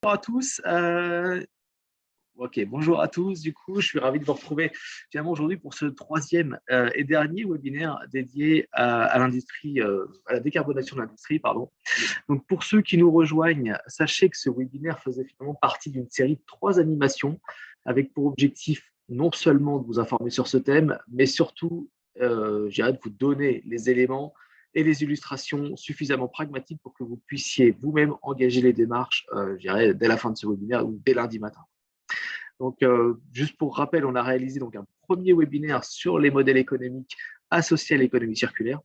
Bonjour à tous. Bonjour à tous. Du coup, je suis ravi de vous retrouver finalement aujourd'hui pour ce troisième et dernier webinaire dédié à l'industrie, à la décarbonation de l'industrie, pardon. Donc, pour ceux qui nous rejoignent, sachez que ce webinaire faisait finalement partie d'une série de 3 animations avec pour objectif non seulement de vous informer sur ce thème, mais surtout, de vous donner les éléments et les illustrations suffisamment pragmatiques pour que vous puissiez vous-même engager les démarches, dès la fin de ce webinaire ou dès lundi matin. Donc, juste pour rappel, on a réalisé donc un premier webinaire sur les modèles économiques associés à l'économie circulaire,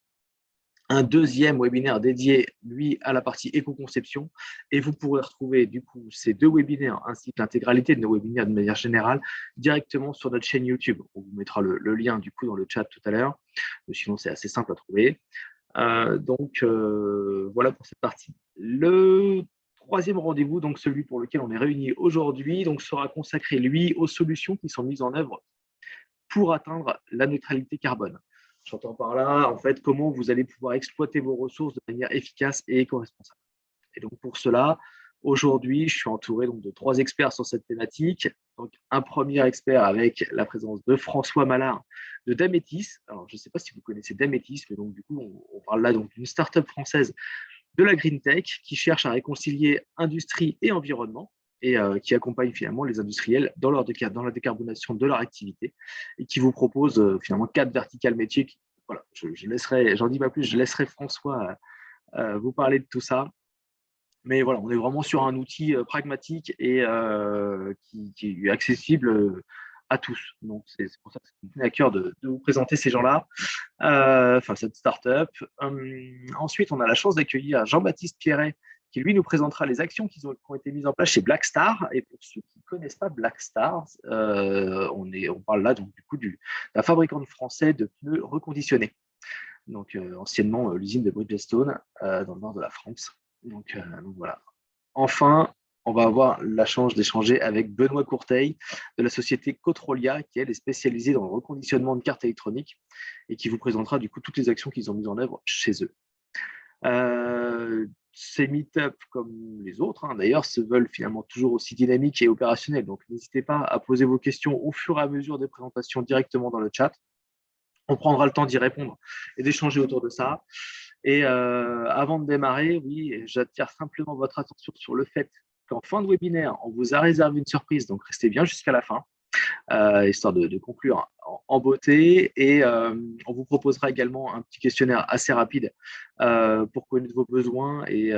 un deuxième webinaire dédié, lui, à la partie éco-conception. Et vous pourrez retrouver, du coup, ces 2 webinaires ainsi que l'intégralité de nos webinaires de manière générale directement sur notre chaîne YouTube. On vous mettra le lien, du coup, dans le chat tout à l'heure. Sinon, c'est assez simple à trouver. Voilà pour cette partie. Le troisième rendez-vous, donc celui pour lequel on est réunis aujourd'hui, donc sera consacré, lui, aux solutions qui sont mises en œuvre pour atteindre la neutralité carbone. J'entends par là, en fait, comment vous allez pouvoir exploiter vos ressources de manière efficace et éco-responsable. Et donc, pour cela, aujourd'hui, je suis entouré donc de 3 experts sur cette thématique. Donc, un premier expert avec la présence de François Malard de Dametis. Alors, je ne sais pas si vous connaissez Dametis, mais donc, du coup, on parle là donc d'une start-up française de la green tech qui cherche à réconcilier industrie et environnement et qui accompagne finalement les industriels dans la décarbonation de leur activité et qui vous propose finalement 4 verticales métiers. Voilà, je laisserai, j'en dis pas plus, je laisserai François vous parler de tout ça. Mais voilà, on est vraiment sur un outil pragmatique et qui est accessible à tous. Donc, c'est pour ça que ça me tenait à cœur de vous présenter ces gens-là, cette start-up. Ensuite, on a la chance d'accueillir Jean-Baptiste Pierret, qui lui nous présentera les actions qui ont été mises en place chez Blackstar. Et pour ceux qui ne connaissent pas Blackstar, on parle là donc, du coup d'un fabricant français de pneus reconditionnés. Donc, anciennement l'usine de Bridgestone dans le nord de la France. Donc voilà. Enfin, on va avoir la chance d'échanger avec Benoît Courteil de la société Cotrolia, qui elle est spécialisée dans le reconditionnement de cartes électroniques et qui vous présentera du coup toutes les actions qu'ils ont mises en œuvre chez eux. Ces meet-up, comme les autres, d'ailleurs, se veulent finalement toujours aussi dynamiques et opérationnels. Donc, n'hésitez pas à poser vos questions au fur et à mesure des présentations directement dans le chat. On prendra le temps d'y répondre et d'échanger autour de ça. Et avant de démarrer, oui, j'attire simplement votre attention sur le fait qu'en fin de webinaire, on vous a réservé une surprise, donc restez bien jusqu'à la fin, histoire de conclure en beauté. Et on vous proposera également un petit questionnaire assez rapide pour connaître vos besoins et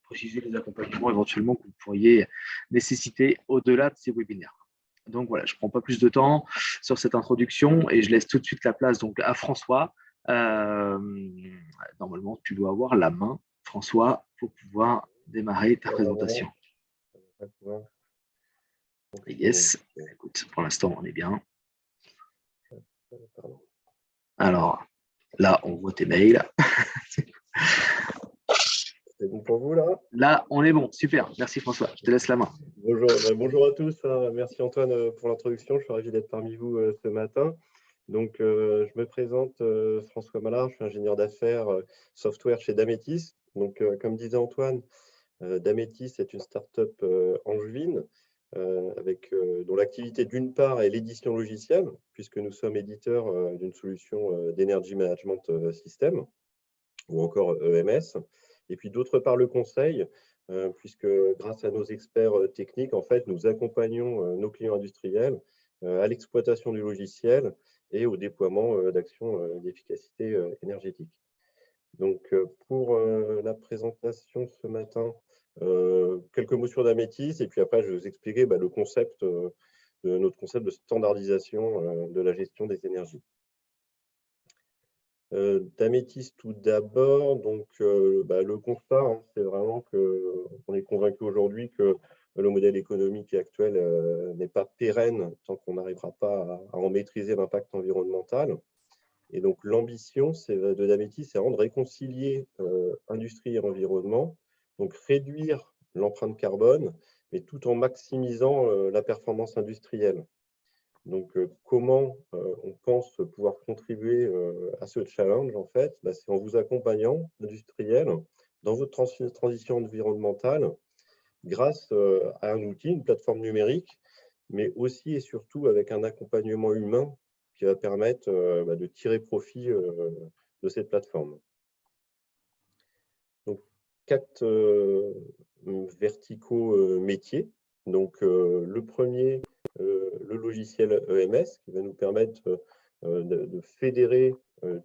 préciser les accompagnements éventuellement que vous pourriez nécessiter au-delà de ces webinaires. Donc voilà, je ne prends pas plus de temps sur cette introduction et je laisse tout de suite la place donc à François. Euh, Normalement, tu dois avoir la main, François, pour pouvoir démarrer ta présentation. Yes, écoute, pour l'instant, on est bien. Alors, là, on voit tes mails. C'est bon pour vous, là? Là, on est bon. Super. Merci, François. Je te laisse la main. Bonjour à tous. Merci, Antoine, pour l'introduction. Je suis ravi d'être parmi vous ce matin. Donc, je me présente, François Malard. Je suis ingénieur d'affaires software chez Dametis. Donc, comme disait Antoine, Dametis est une start-up angevine dont l'activité, d'une part, est l'édition logicielle, puisque nous sommes éditeurs d'une solution d'Energy Management System, ou encore EMS. Et puis d'autre part, le conseil, puisque grâce à nos experts techniques, en fait, nous accompagnons nos clients industriels à l'exploitation du logiciel et au déploiement d'actions d'efficacité énergétique. Donc, pour la présentation ce matin, quelques mots sur Dametis, et puis après, je vais vous expliquer le concept notre concept de standardisation de la gestion des énergies. Dametis tout d'abord, donc le constat, c'est vraiment qu'on est convaincu aujourd'hui que le modèle économique actuel n'est pas pérenne tant qu'on n'arrivera pas à en maîtriser l'impact environnemental. Et donc l'ambition de Dametis, c'est vraiment de réconcilier industrie et environnement, donc réduire l'empreinte carbone, mais tout en maximisant la performance industrielle. Donc, comment on pense pouvoir contribuer à ce challenge, en fait, c'est en vous accompagnant, industriels, dans votre transition environnementale grâce à un outil, une plateforme numérique, mais aussi et surtout avec un accompagnement humain qui va permettre de tirer profit de cette plateforme. Donc, 4 verticaux métiers. Donc, le premier, le logiciel EMS, qui va nous permettre de fédérer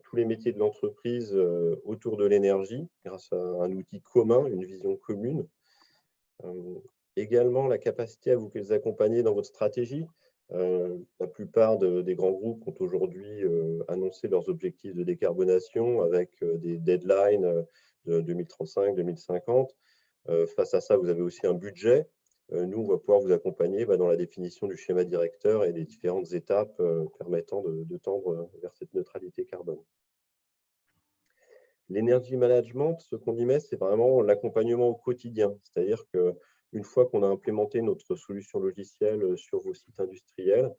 tous les métiers de l'entreprise autour de l'énergie grâce à un outil commun, une vision commune. Également, la capacité à vous les accompagner dans votre stratégie. La plupart des grands groupes ont aujourd'hui annoncé leurs objectifs de décarbonation avec des deadlines de 2035, 2050. Face à ça, vous avez aussi un budget. Nous, on va pouvoir vous accompagner dans la définition du schéma directeur et des différentes étapes permettant de tendre vers cette neutralité carbone. L'énergie management, ce qu'on y met, c'est vraiment l'accompagnement au quotidien. C'est-à-dire qu'une fois qu'on a implémenté notre solution logicielle sur vos sites industriels,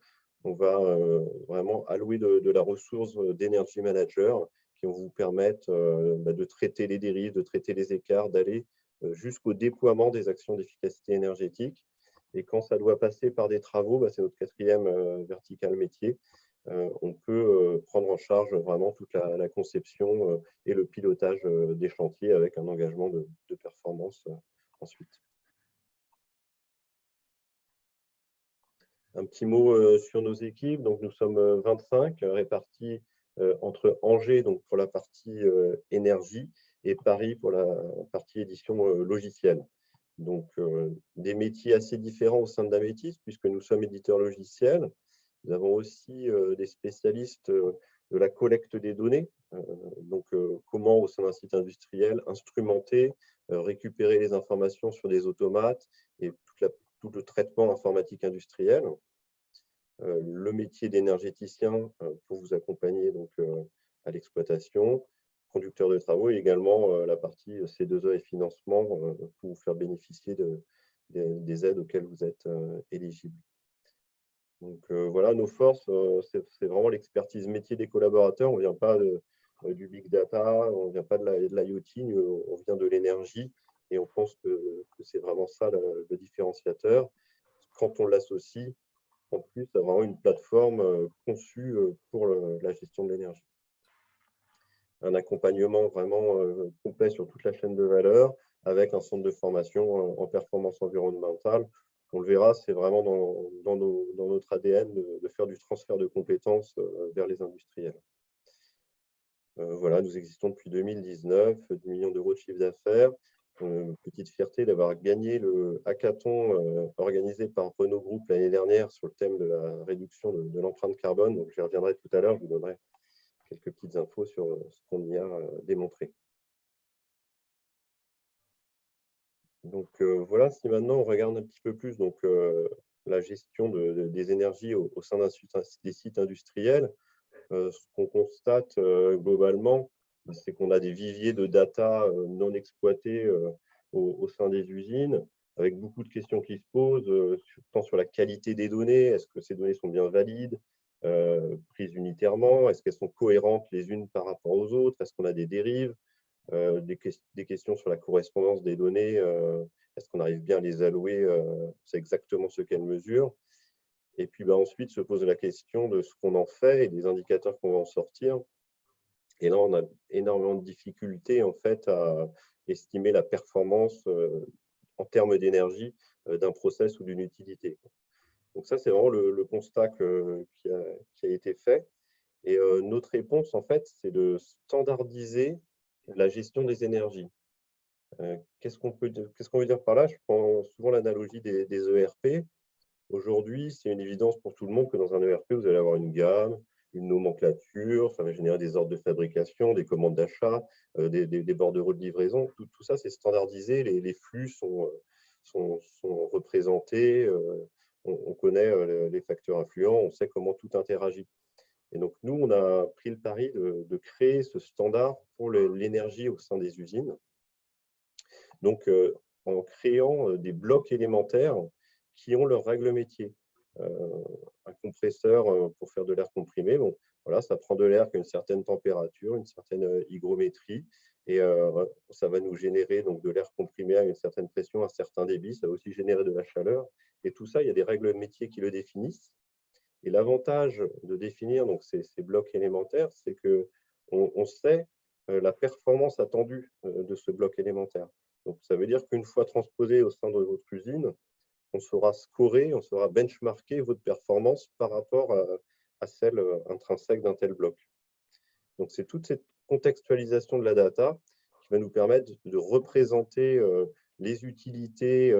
on va vraiment allouer de la ressource d'énergie manager qui vont vous permettre de traiter les dérives, de traiter les écarts, d'aller jusqu'au déploiement des actions d'efficacité énergétique. Et quand ça doit passer par des travaux, c'est notre quatrième vertical métier. On peut prendre en charge vraiment toute la conception et le pilotage des chantiers avec un engagement de performance ensuite. Un petit mot sur nos équipes. Donc, nous sommes 25 répartis entre Angers donc pour la partie énergie et Paris pour la partie édition logicielle. Donc, des métiers assez différents au sein de Dametis puisque nous sommes éditeurs logiciels. Nous avons aussi des spécialistes de la collecte des données, donc comment au sein d'un site industriel instrumenter, récupérer les informations sur des automates et tout le traitement informatique industriel. Le métier d'énergéticien pour vous accompagner donc, à l'exploitation, conducteur de travaux et également la partie C2E et financement pour vous faire bénéficier des aides auxquelles vous êtes éligible. Donc voilà, nos forces, c'est vraiment l'expertise métier des collaborateurs. On ne vient pas du big data, on ne vient pas de l'IoT, on vient de l'énergie et on pense que c'est vraiment ça le différenciateur. Quand on l'associe, en plus, à vraiment une plateforme conçue pour la gestion de l'énergie. Un accompagnement vraiment complet sur toute la chaîne de valeur avec un centre de formation en performance environnementale. On le verra, c'est vraiment dans notre ADN de faire du transfert de compétences vers les industriels. Voilà, nous existons depuis 2019, 10 millions d'euros de chiffre d'affaires. Petite fierté d'avoir gagné le hackathon organisé par Renault Group l'année dernière sur le thème de la réduction de l'empreinte carbone. Donc, j'y reviendrai tout à l'heure, je vous donnerai quelques petites infos sur ce qu'on y a démontré. Donc voilà, si maintenant on regarde un petit peu plus donc, la gestion des énergies au sein des sites industriels, ce qu'on constate globalement, c'est qu'on a des viviers de data non exploités au sein des usines, avec beaucoup de questions qui se posent, tant sur la qualité des données, est-ce que ces données sont bien valides, prises unitairement, est-ce qu'elles sont cohérentes les unes par rapport aux autres, est-ce qu'on a des dérives, des questions sur la correspondance des données, est-ce qu'on arrive bien à les allouer, c'est exactement ce qu'elles mesurent. Et puis ensuite se pose la question de ce qu'on en fait et des indicateurs qu'on va en sortir. Et là, on a énormément de difficultés en fait à estimer la performance en termes d'énergie d'un process ou d'une utilité. Donc ça, c'est vraiment le constat qui a été fait. Et notre réponse, en fait, c'est de standardiser la gestion des énergies. Qu'est-ce qu'on veut dire par là? Je prends souvent l'analogie des ERP. Aujourd'hui, c'est une évidence pour tout le monde que dans un ERP, vous allez avoir une gamme, une nomenclature, ça va générer des ordres de fabrication, des commandes d'achat, des bordereaux de livraison. Tout ça, c'est standardisé, les flux sont représentés, on connaît les facteurs influents, on sait comment tout interagit. Et donc, nous, on a pris le pari de créer ce standard pour l'énergie au sein des usines. Donc, en créant des blocs élémentaires qui ont leur règle métier. Un compresseur pour faire de l'air comprimé, bon, voilà, ça prend de l'air qui a une certaine température, une certaine hygrométrie, Et ça va nous générer donc, de l'air comprimé à une certaine pression, à un certain débit. Ça va aussi générer de la chaleur. Et tout ça, il y a des règles de métier qui le définissent. Et l'avantage de définir donc, ces blocs élémentaires, c'est qu'on sait la performance attendue de ce bloc élémentaire. Donc, ça veut dire qu'une fois transposé au sein de votre usine, on saura scorer, on saura benchmarker votre performance par rapport à celle intrinsèque d'un tel bloc. Donc, c'est toute cette contextualisation de la data qui va nous permettre de représenter les utilités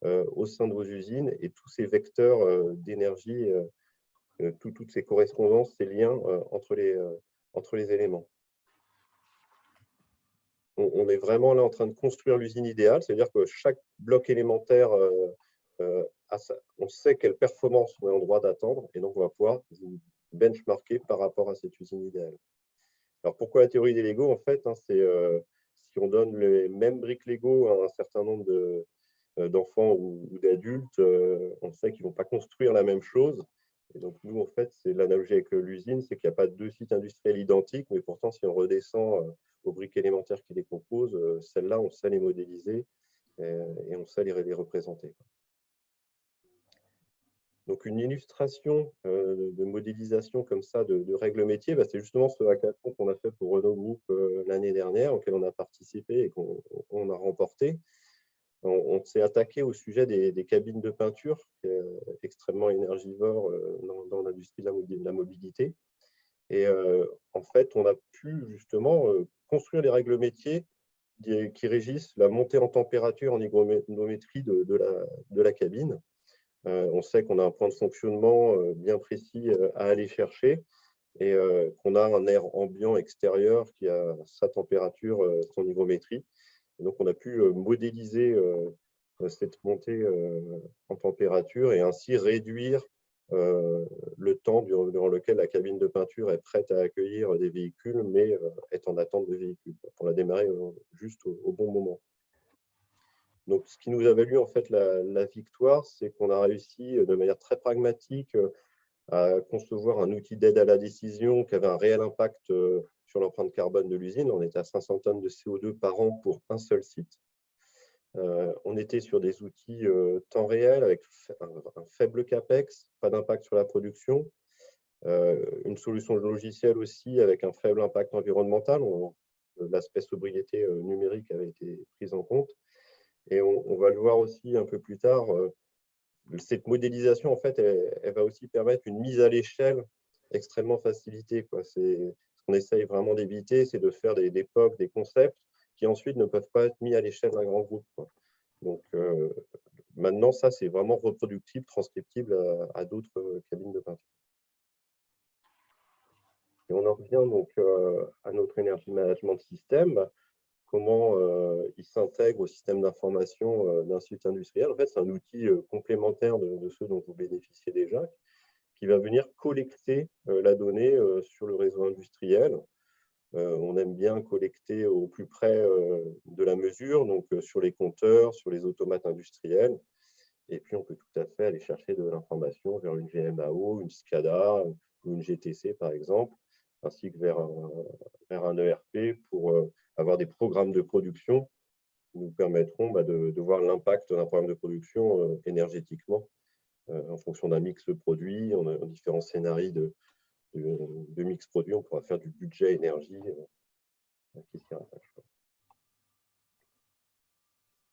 au sein de vos usines et tous ces vecteurs d'énergie, toutes ces correspondances, ces liens entre les éléments. On est vraiment là en train de construire l'usine idéale, c'est-à-dire que chaque bloc élémentaire, on sait quelle performance on est en droit d'attendre, et donc on va pouvoir benchmarker par rapport à cette usine idéale. Alors pourquoi la théorie des Lego? En fait, c'est si on donne les mêmes briques Lego à un certain nombre d'enfants ou d'adultes, on sait qu'ils ne vont pas construire la même chose. Et donc nous, en fait, c'est l'analogie avec l'usine, c'est qu'il n'y a pas deux sites industriels identiques, mais pourtant, si on redescend aux briques élémentaires qui les composent, celles-là, on sait les modéliser et on sait les représenter. Donc, une illustration de modélisation comme ça de règles métiers, c'est justement ce hackathon qu'on a fait pour Renault Group l'année dernière, auquel on a participé et qu'on a remporté. On s'est attaqué au sujet des cabines de peinture, qui est extrêmement énergivore dans l'industrie de la mobilité. Et en fait, on a pu justement construire les règles métiers qui régissent la montée en température en hygrométrie de la cabine. On sait qu'on a un point de fonctionnement bien précis à aller chercher et qu'on a un air ambiant extérieur qui a sa température, son hygrométrie. Et donc, on a pu modéliser cette montée en température et ainsi réduire le temps durant lequel la cabine de peinture est prête à accueillir des véhicules, mais est en attente de véhicules pour la démarrer juste au bon moment. Donc, ce qui nous a valu en fait la victoire, c'est qu'on a réussi de manière très pragmatique à concevoir un outil d'aide à la décision qui avait un réel impact sur l'empreinte carbone de l'usine. On était à 500 tonnes de CO2 par an pour un seul site. On était sur des outils temps réel avec un faible CAPEX, pas d'impact sur la production. Une solution logicielle aussi avec un faible impact environnemental. L'aspect sobriété numérique avait été pris en compte. Et on va le voir aussi un peu plus tard, cette modélisation, en fait, elle va aussi permettre une mise à l'échelle extrêmement facilitée. Ce qu'on essaye vraiment d'éviter, c'est de faire des POC, des concepts qui ensuite ne peuvent pas être mis à l'échelle d'un grand groupe. Donc, maintenant, ça, c'est vraiment reproductible, transcriptible à d'autres cabines de peinture. Et on en revient donc à notre Energy Management System. Comment il s'intègre au système d'information d'un site industriel. En fait, c'est un outil complémentaire de ceux dont vous bénéficiez déjà, qui va venir collecter la donnée sur le réseau industriel. On aime bien collecter au plus près de la mesure, donc sur les compteurs, sur les automates industriels. Et puis, on peut tout à fait aller chercher de l'information vers une VMAO, une SCADA ou une GTC, par exemple, ainsi que vers un ERP pour avoir des programmes de production qui nous permettront de voir l'impact d'un programme de production énergétiquement en fonction d'un mix produit. On a différents scénarios de mix produit. On pourra faire du budget énergie qui s'y rattache.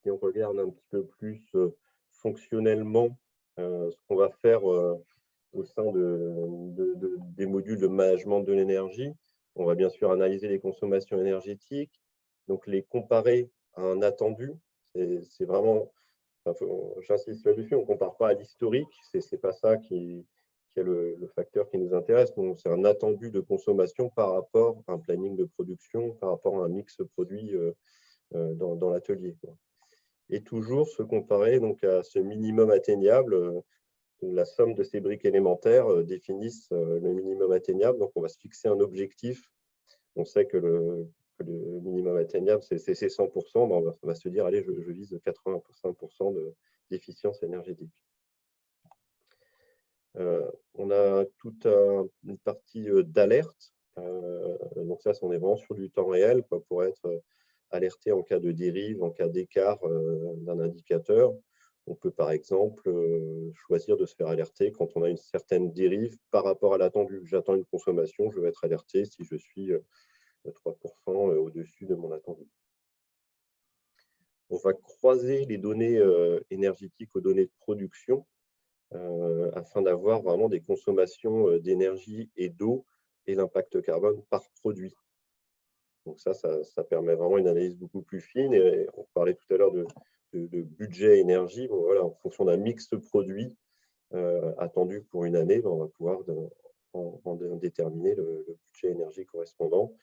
Si on regarde un petit peu plus fonctionnellement ce qu'on va faire au sein des modules de management de l'énergie, on va bien sûr analyser les consommations énergétiques, donc les comparer à un attendu. C'est vraiment, j'insiste là-dessus, on ne compare pas à l'historique, ce n'est pas ça qui est le facteur qui nous intéresse. C'est un attendu de consommation par rapport à un planning de production, par rapport à un mix produit dans l'atelier. Et toujours se comparer donc, à ce minimum atteignable. La somme de ces briques élémentaires définissent le minimum atteignable. Donc, on va se fixer un objectif. On sait que le minimum atteignable, c'est 100%. On va se dire, allez, je vise 85% d'efficience énergétique. On a toute une partie d'alerte Donc ça, on est vraiment sur du temps réel, quoi, pour être alerté en cas de dérive, en cas d'écart d'un indicateur. On peut par exemple choisir de se faire alerter quand on a une certaine dérive par rapport à l'attendu. J'attends une consommation, je veux être alerté si je suis 3% au-dessus de mon attendu. On va croiser les données énergétiques aux données de production afin d'avoir vraiment des consommations d'énergie et d'eau et l'impact carbone par produit. Donc ça permet vraiment une analyse beaucoup plus fine. Et on parlait tout à l'heure de budget énergie. Bon, voilà, en fonction d'un mix de produits attendu pour une année, on va pouvoir en déterminer le budget énergie correspondant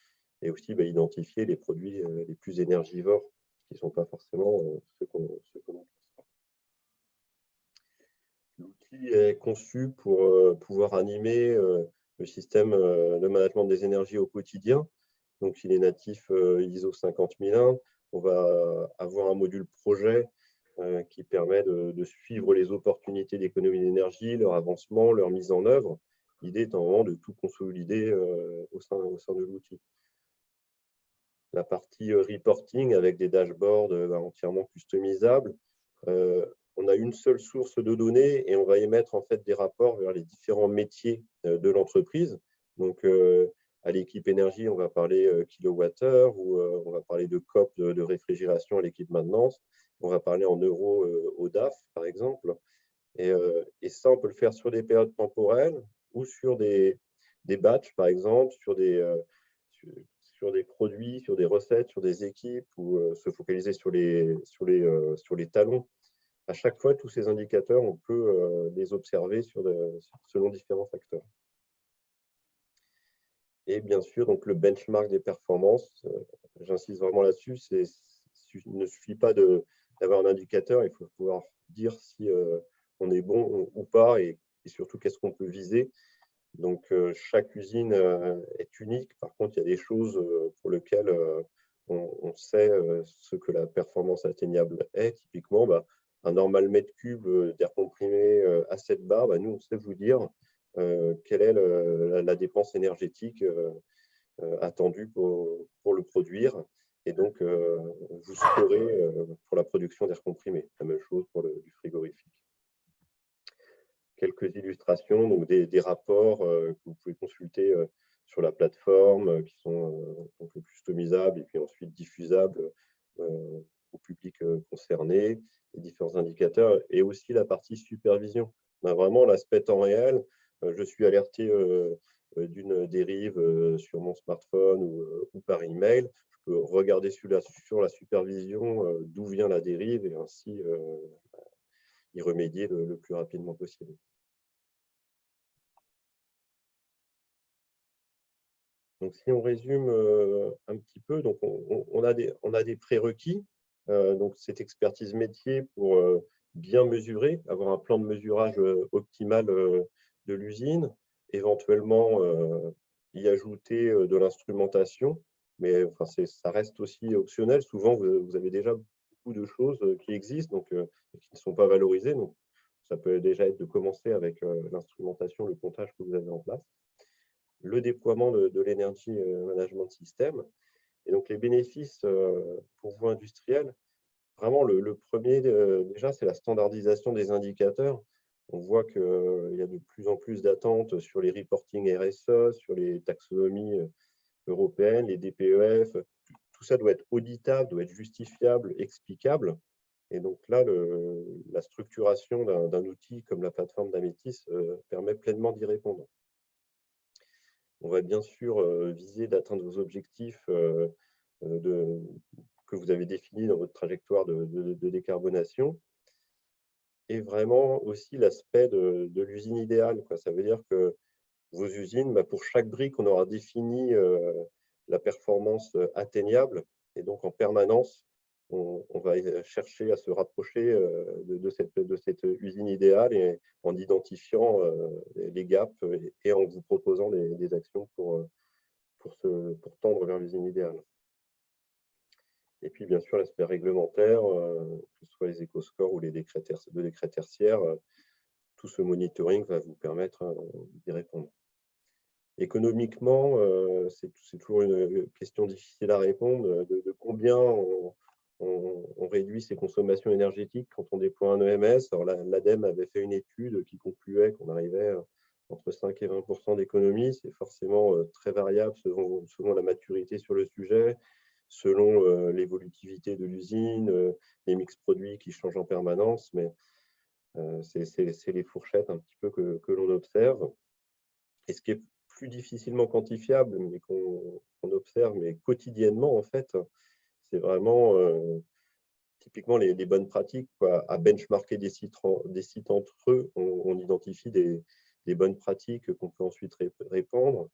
et aussi identifier les produits les plus énergivores qui ne sont pas forcément ceux qu'on pense. L'outil est conçu pour pouvoir animer le système de management des énergies au quotidien. Donc, il est natif ISO 50001. On va avoir un module projet qui permet de suivre les opportunités d'économie d'énergie, leur avancement, leur mise en œuvre. L'idée étant vraiment de tout consolider au sein de l'outil. La partie reporting avec des dashboards entièrement customisables. On a une seule source de données et on va émettre en fait des rapports vers les différents métiers de l'entreprise. Donc, à l'équipe énergie, on va parler kilowattheure ou on va parler de COP de réfrigération à l'équipe maintenance. On va parler en euros au DAF, par exemple. Et ça, on peut le faire sur des périodes temporelles ou sur des batchs, par exemple, sur des produits, sur des recettes, sur des équipes ou se focaliser sur les talons. À chaque fois, tous ces indicateurs, on peut les observer selon différents facteurs. Et bien sûr, donc, le benchmark des performances, j'insiste vraiment là-dessus, il ne suffit pas d'avoir un indicateur, il faut pouvoir dire si on est bon ou pas et surtout qu'est-ce qu'on peut viser. Donc, chaque usine est unique. Par contre, il y a des choses pour lesquelles on sait ce que la performance atteignable est. Typiquement, un normal mètre cube d'air comprimé à 7 bars, nous, on sait vous dire quelle est la dépense énergétique attendue pour le produire. Et donc, vous scorez pour la production d'air comprimé. La même chose pour du frigorifique. Quelques illustrations, donc des rapports que vous pouvez consulter sur la plateforme, qui sont donc customisables et puis ensuite diffusables au public concerné, les différents indicateurs et aussi la partie supervision. On a vraiment l'aspect temps réel. Je suis alerté d'une dérive sur mon smartphone ou par email. Je peux regarder sur la supervision d'où vient la dérive et ainsi y remédier le plus rapidement possible. Donc, si on résume un petit peu, donc on a des prérequis. Donc, cette expertise métier pour bien mesurer, avoir un plan de mesurage optimal de l'usine, éventuellement y ajouter de l'instrumentation, mais enfin, ça reste aussi optionnel. Souvent, vous avez déjà beaucoup de choses qui existent donc, qui ne sont pas valorisées. Donc, ça peut déjà être de commencer avec l'instrumentation, le comptage que vous avez en place. Le déploiement de l'Energy Management System. Et donc, les bénéfices pour vous industriels, vraiment, le premier, déjà, c'est la standardisation des indicateurs. On voit qu'il y a de plus en plus d'attentes sur les reporting RSE, sur les taxonomies européennes, les DPEF. Tout ça doit être auditable, doit être justifiable, explicable. Et donc là, la structuration d'un outil comme la plateforme d'Amétis permet pleinement d'y répondre. On va bien sûr viser d'atteindre vos objectifs que vous avez définis dans votre trajectoire de décarbonation. Et vraiment aussi l'aspect de l'usine idéale, quoi. Ça veut dire que vos usines, pour chaque brique, on aura défini la performance atteignable. Et donc, en permanence, on va chercher à se rapprocher de cette usine idéale et en identifiant les gaps et en vous proposant des actions pour tendre vers l'usine idéale. Et puis, bien sûr, l'aspect réglementaire, que ce soit les éco-scores ou les décrets tertiaires, tout ce monitoring va vous permettre d'y répondre. Économiquement, c'est toujours une question difficile à répondre, de combien on réduit ses consommations énergétiques quand on déploie un EMS. Alors l'ADEME avait fait une étude qui concluait qu'on arrivait entre 5 et 20% d'économie. C'est forcément très variable selon la maturité sur le sujet, selon l'évolutivité de l'usine, les mix produits qui changent en permanence, mais c'est les fourchettes un petit peu que l'on observe. Et ce qui est plus difficilement quantifiable, mais qu'on observe mais quotidiennement, en fait, c'est vraiment typiquement les bonnes pratiques, quoi. À benchmarker des sites entre eux, on identifie des bonnes pratiques qu'on peut ensuite répandre.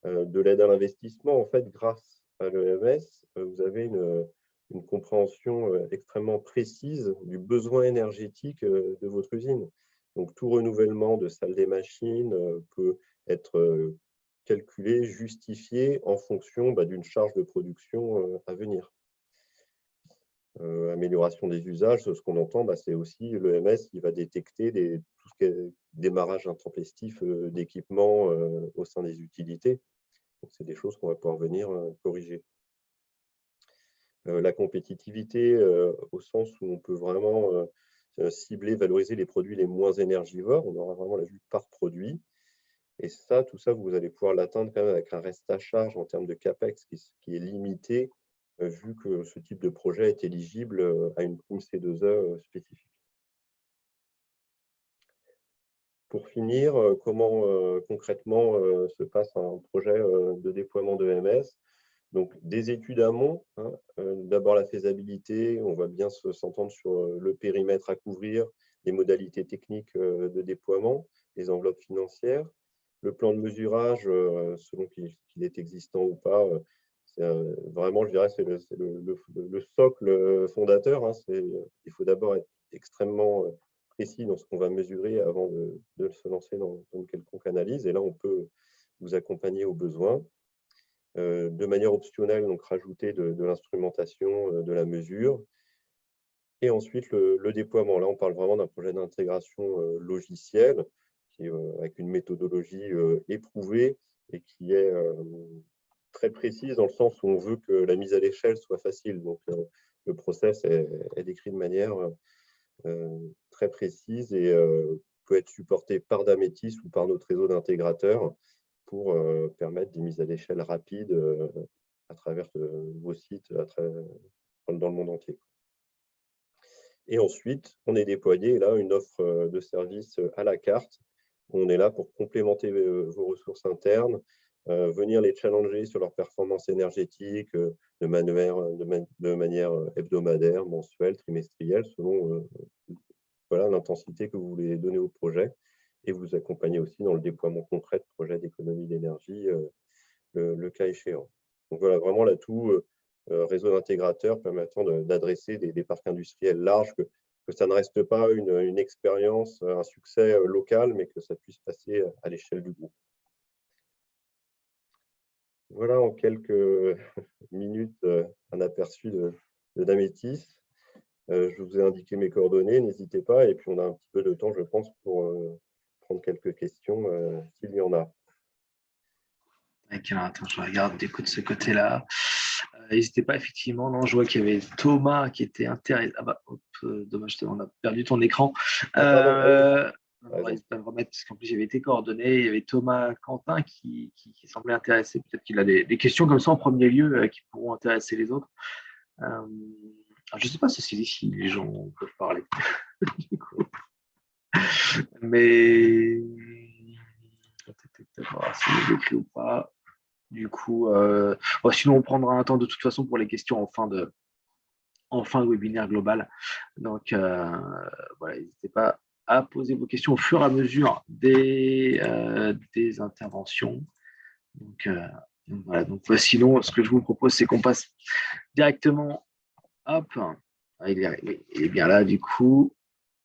De l'aide à l'investissement, en fait, grâce à l'EMS, vous avez une compréhension extrêmement précise du besoin énergétique de votre usine. Donc, tout renouvellement de salle des machines peut être calculé, justifié en fonction d'une charge de production à venir. Amélioration des usages, ce qu'on entend, c'est aussi l'EMS qui va détecter tout ce qui est démarrage intempestif d'équipements au sein des utilités. Donc, c'est des choses qu'on va pouvoir venir corriger. La compétitivité, au sens où on peut vraiment cibler, valoriser les produits les moins énergivores, on aura vraiment la vue par produit. Et ça, tout ça, vous allez pouvoir l'atteindre quand même avec un reste à charge en termes de CAPEX qui est limité, vu que ce type de projet est éligible à une prime C2E spécifique. Pour finir, comment concrètement se passe un projet de déploiement de MS? Donc, des études amont, hein, d'abord la faisabilité, on va bien s'entendre sur le périmètre à couvrir, les modalités techniques de déploiement, les enveloppes financières. Le plan de mesurage, selon qu'il est existant ou pas, vraiment, je dirais, c'est le socle fondateur. Hein, il faut d'abord être extrêmement précis dans ce qu'on va mesurer avant de se lancer dans une quelconque analyse. Et là, on peut vous accompagner au besoin. De manière optionnelle, donc rajouter de l'instrumentation, de la mesure. Et ensuite, le déploiement. Là, on parle vraiment d'un projet d'intégration logicielle avec une méthodologie éprouvée et qui est très précise dans le sens où on veut que la mise à l'échelle soit facile. Donc, le process est décrit de manière très précise et peut être supporté par Dametis ou par notre réseau d'intégrateurs pour permettre des mises à l'échelle rapides à travers vos sites dans le monde entier. Et ensuite, on est déployé, et là, une offre de service à la carte. On est là pour complémenter vos ressources internes, venir les challenger sur leur performance énergétique de manière hebdomadaire, mensuelle, trimestrielle, selon l'intensité que vous voulez donner au projet, et vous accompagner aussi dans le déploiement concret de projets d'économie d'énergie, le cas échéant. Donc voilà, vraiment l'atout réseau d'intégrateurs permettant d'adresser des parcs industriels larges, que ça ne reste pas une expérience, un succès local, mais que ça puisse passer à l'échelle du groupe. Voilà en quelques minutes un aperçu de Dametis. Je vous ai indiqué mes coordonnées, n'hésitez pas. Et puis, on a un petit peu de temps, je pense, pour prendre quelques questions, s'il y en a. Alors, attends, je regarde du coup de ce côté-là. N'hésitez pas, effectivement. Non, je vois qu'il y avait Thomas qui était intéressé. Ah bah, dommage, on a perdu ton écran. N'hésite pas à me remettre, parce qu'en plus, j'avais tes coordonnées. Il y avait Thomas Quentin qui semblait intéressé. Peut-être qu'il a des questions comme ça en premier lieu qui pourront intéresser les autres. Je ne sais pas si les gens peuvent parler. Mais voir si c'est écrit ou pas. Du coup, sinon on prendra un temps de toute façon pour les questions en fin de webinaire global. Donc voilà, n'hésitez pas à poser vos questions au fur et à mesure des interventions. Donc voilà. Donc sinon, ce que je vous propose, c'est qu'on passe directement. Hop, il est bien là du coup.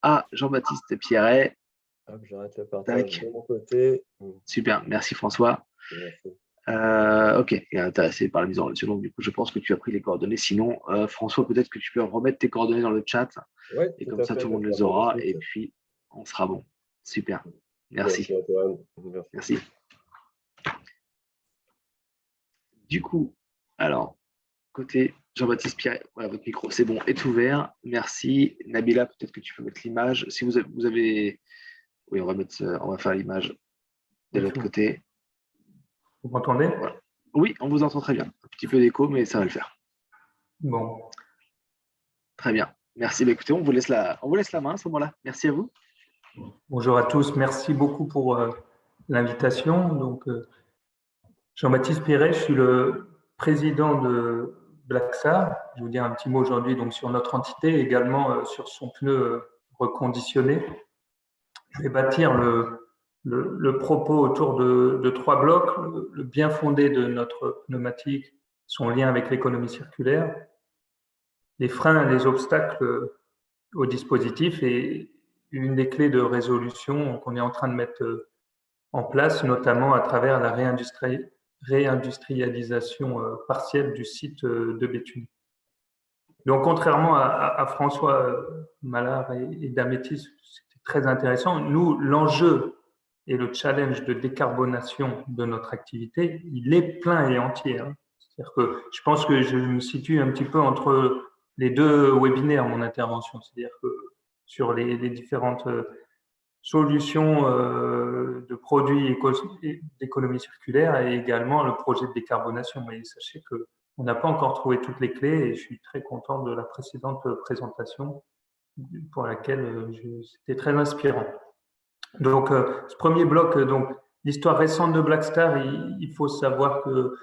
À Jean-Baptiste Pierret. Hop, j'arrête le partage de mon côté. Super, merci François. Merci. Ok, il est intéressé par la mise en relation. Donc, du coup, je pense que tu as pris les coordonnées. Sinon, François, peut-être que tu peux remettre tes coordonnées dans le chat. Ouais, et comme ça, tout le monde les aura. Et puis, on sera bon. Super. Merci. Merci Antoine. Merci. Du coup, alors, côté Jean-Baptiste Pierret, voilà, votre micro, c'est bon, est ouvert. Merci. Nabila, peut-être que tu peux mettre l'image. Si vous avez... Oui, on va faire l'image de Ok. l'autre côté. Vous m'entendez? Voilà. Oui, on vous entend très bien. Un petit peu d'écho, mais ça va le faire. Bon. Très bien. Merci. Bah, écoutez, on vous laisse la main à ce moment-là. Merci à vous. Bonjour à tous. Merci beaucoup pour l'invitation. Donc, Jean-Baptiste Pierret, je suis le président de Blackstar. Je vais vous dire un petit mot aujourd'hui donc, sur notre entité, également sur son pneu reconditionné. Je vais bâtir le propos autour de trois blocs. Le bien fondé de notre pneumatique, son lien avec l'économie circulaire, les freins et les obstacles au dispositif et une des clés de résolution qu'on est en train de mettre en place, notamment à travers la réindustrialisation partielle du site de Béthune. Donc, contrairement à François Mallard et Damétis, c'était très intéressant. Nous, l'enjeu et le challenge de décarbonation de notre activité, il est plein et entier. C'est-à-dire que je pense que je me situe un petit peu entre les deux webinaires, mon intervention. C'est-à-dire que sur les différentes solutions de produits d'économie circulaire et également le projet de décarbonation. Mais sachez qu'on n'a pas encore trouvé toutes les clés et je suis très content de la précédente présentation pour laquelle c'était très inspirant. Donc, ce premier bloc, donc l'histoire récente de Blackstar, il faut savoir que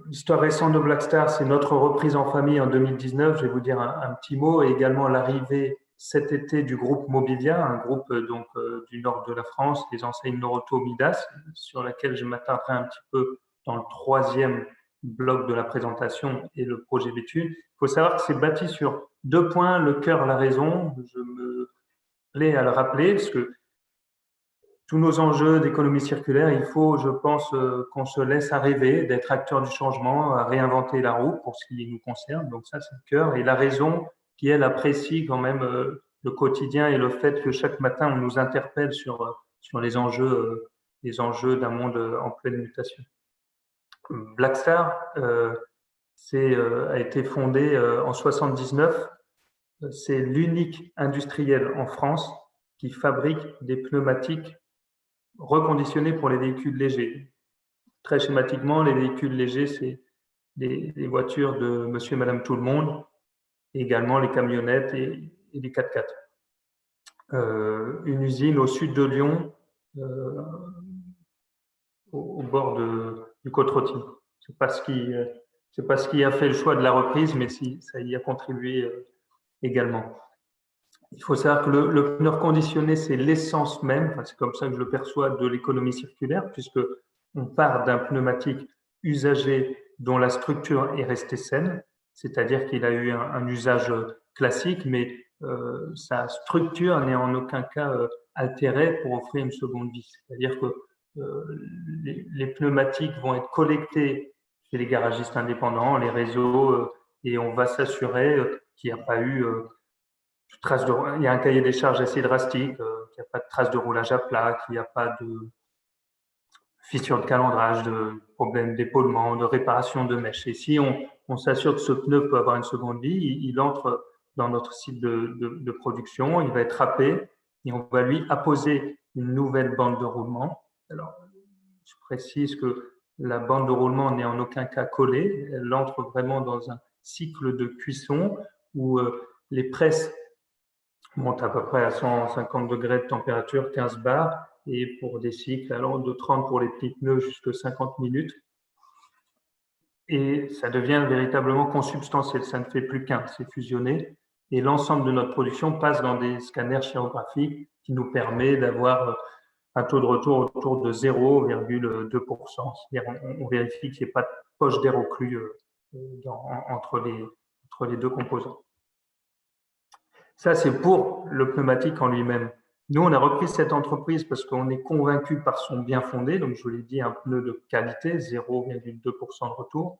l'histoire récente de Blackstar, c'est notre reprise en famille en 2019. Je vais vous dire un petit mot et également l'arrivée cet été du groupe Mobilia, un groupe donc du nord de la France, les enseignes Noroto Midas, sur laquelle je m'attarderai un petit peu dans le troisième bloc de la présentation et le projet Béthune. Il faut savoir que c'est bâti sur deux points, le cœur, la raison. Je me plais à le rappeler parce que tous nos enjeux d'économie circulaire, il faut, je pense, qu'on se laisse à rêver, d'être acteur du changement, à réinventer la roue pour ce qui nous concerne. Donc ça, c'est le cœur. Et la raison qui, elle, apprécie quand même le quotidien et le fait que chaque matin, on nous interpelle sur les enjeux d'un monde en pleine mutation. Blackstar a été fondé en 79. C'est l'unique industriel en France qui fabrique des pneumatiques reconditionnés pour les véhicules légers. Très schématiquement, les véhicules légers, c'est les voitures de monsieur et madame tout le monde, et également les camionnettes et les 4x4. Une usine au sud de Lyon, au bord du Côte-Rôtie. C'est pas ce qui a fait le choix de la reprise, mais ça y a contribué également. Il faut savoir que le pneu reconditionné, c'est l'essence même, c'est comme ça que je le perçois, de l'économie circulaire, puisque on part d'un pneumatique usagé dont la structure est restée saine, c'est-à-dire qu'il a eu un usage classique, mais sa structure n'est en aucun cas altérée pour offrir une seconde vie. C'est-à-dire que les pneumatiques vont être collectés chez les garagistes indépendants, les réseaux, et on va s'assurer qu'il n'y a pas eu il y a un cahier des charges assez drastique, qu'il n'y a pas de traces de roulage à plat, qu'il n'y a pas de fissure de calendrage, de problème d'épaulement, de réparation de mèches. Et si on s'assure que ce pneu peut avoir une seconde vie, il entre dans notre site de production, il va être râpé et on va lui apposer une nouvelle bande de roulement. Alors, je précise que la bande de roulement n'est en aucun cas collée, elle entre vraiment dans un cycle de cuisson où les presses monte à peu près à 150 degrés de température, 15 bars, et pour des cycles allant de 30 pour les petits pneus jusqu'à 50 minutes. Et ça devient véritablement consubstantiel, ça ne fait plus qu'un, c'est fusionné. Et l'ensemble de notre production passe dans des scanners chirographiques qui nous permet d'avoir un taux de retour autour de 0,2%. C'est-à-dire on vérifie qu'il n'y ait pas de poche d'air occlus entre les deux composants. Ça, c'est pour le pneumatique en lui-même. Nous, on a repris cette entreprise parce qu'on est convaincu par son bien fondé. Donc, je vous l'ai dit, un pneu de qualité, 0,2% de retour.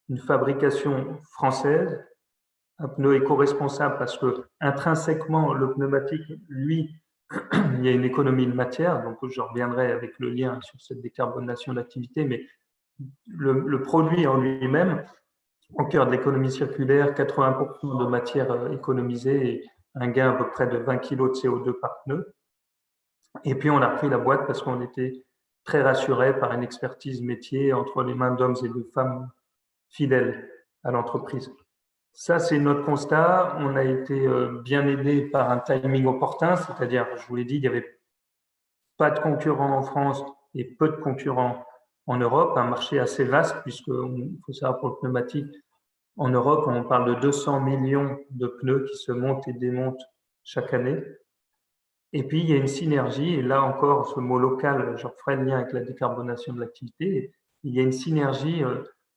Une fabrication française, un pneu éco-responsable parce que intrinsèquement, le pneumatique, lui, il y a une économie de matière. Donc, je reviendrai avec le lien sur cette décarbonation d'activité. Mais le produit en lui-même, au cœur de l'économie circulaire, 80% de matière économisée et un gain à peu près de 20 kg de CO2 par pneu. Et puis, on a repris la boîte parce qu'on était très rassurés par une expertise métier entre les mains d'hommes et de femmes fidèles à l'entreprise. Ça, c'est notre constat. On a été bien aidé par un timing opportun, c'est-à-dire, je vous l'ai dit, il n'y avait pas de concurrents en France et peu de concurrents en Europe, un marché assez vaste, puisqu'il faut savoir pour le pneumatique, en Europe, on parle de 200 millions de pneus qui se montent et démontent chaque année. Et puis, il y a une synergie, et là encore, ce mot local, je referai le lien avec la décarbonation de l'activité. Il y a une synergie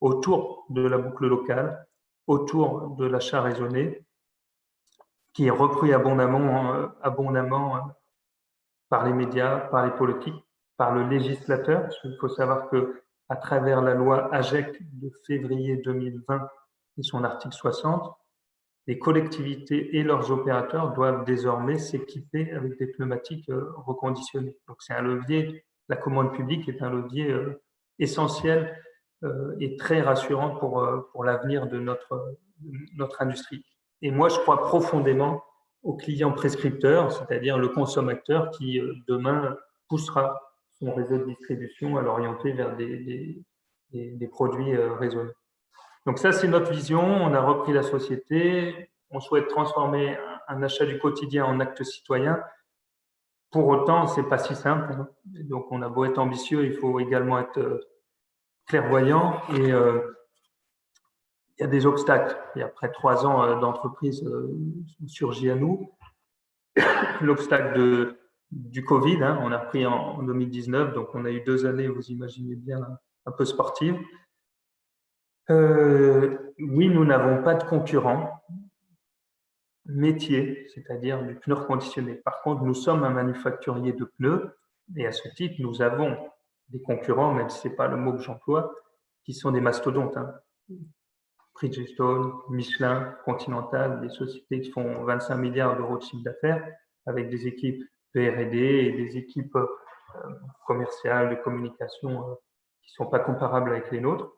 autour de la boucle locale, autour de l'achat raisonné, qui est repris abondamment par les médias, par les politiques, par le législateur. Parce qu'il faut savoir qu'à travers la loi AGEC de février 2020 et son article 60, les collectivités et leurs opérateurs doivent désormais s'équiper avec des pneumatiques reconditionnés. Donc, c'est un levier, la commande publique est un levier essentiel et très rassurant pour l'avenir de notre industrie. Et moi, je crois profondément au client prescripteur, c'est-à-dire le consommateur qui, demain, poussera son réseau de distribution à l'orienter vers des produits raisonnés. Donc ça, c'est notre vision. On a repris la société. On souhaite transformer un achat du quotidien en acte citoyen. Pour autant, c'est pas si simple. Donc, on a beau être ambitieux, il faut également être clairvoyant. Et il y a des obstacles. Et après 3 ans d'entreprise surgit à nous. L'obstacle du Covid, on a repris en 2019. Donc, on a eu 2 années, vous imaginez bien, un peu sportives. Oui, nous n'avons pas de concurrents métier, c'est-à-dire du pneu reconditionné. Par contre, nous sommes un manufacturier de pneus et à ce titre, nous avons des concurrents, même si ce n'est pas le mot que j'emploie, qui sont des mastodontes. Bridgestone, Michelin, Continental, des sociétés qui font 25 milliards d'euros de chiffre d'affaires avec des équipes de R&D et des équipes commerciales, de communication qui ne sont pas comparables avec les nôtres.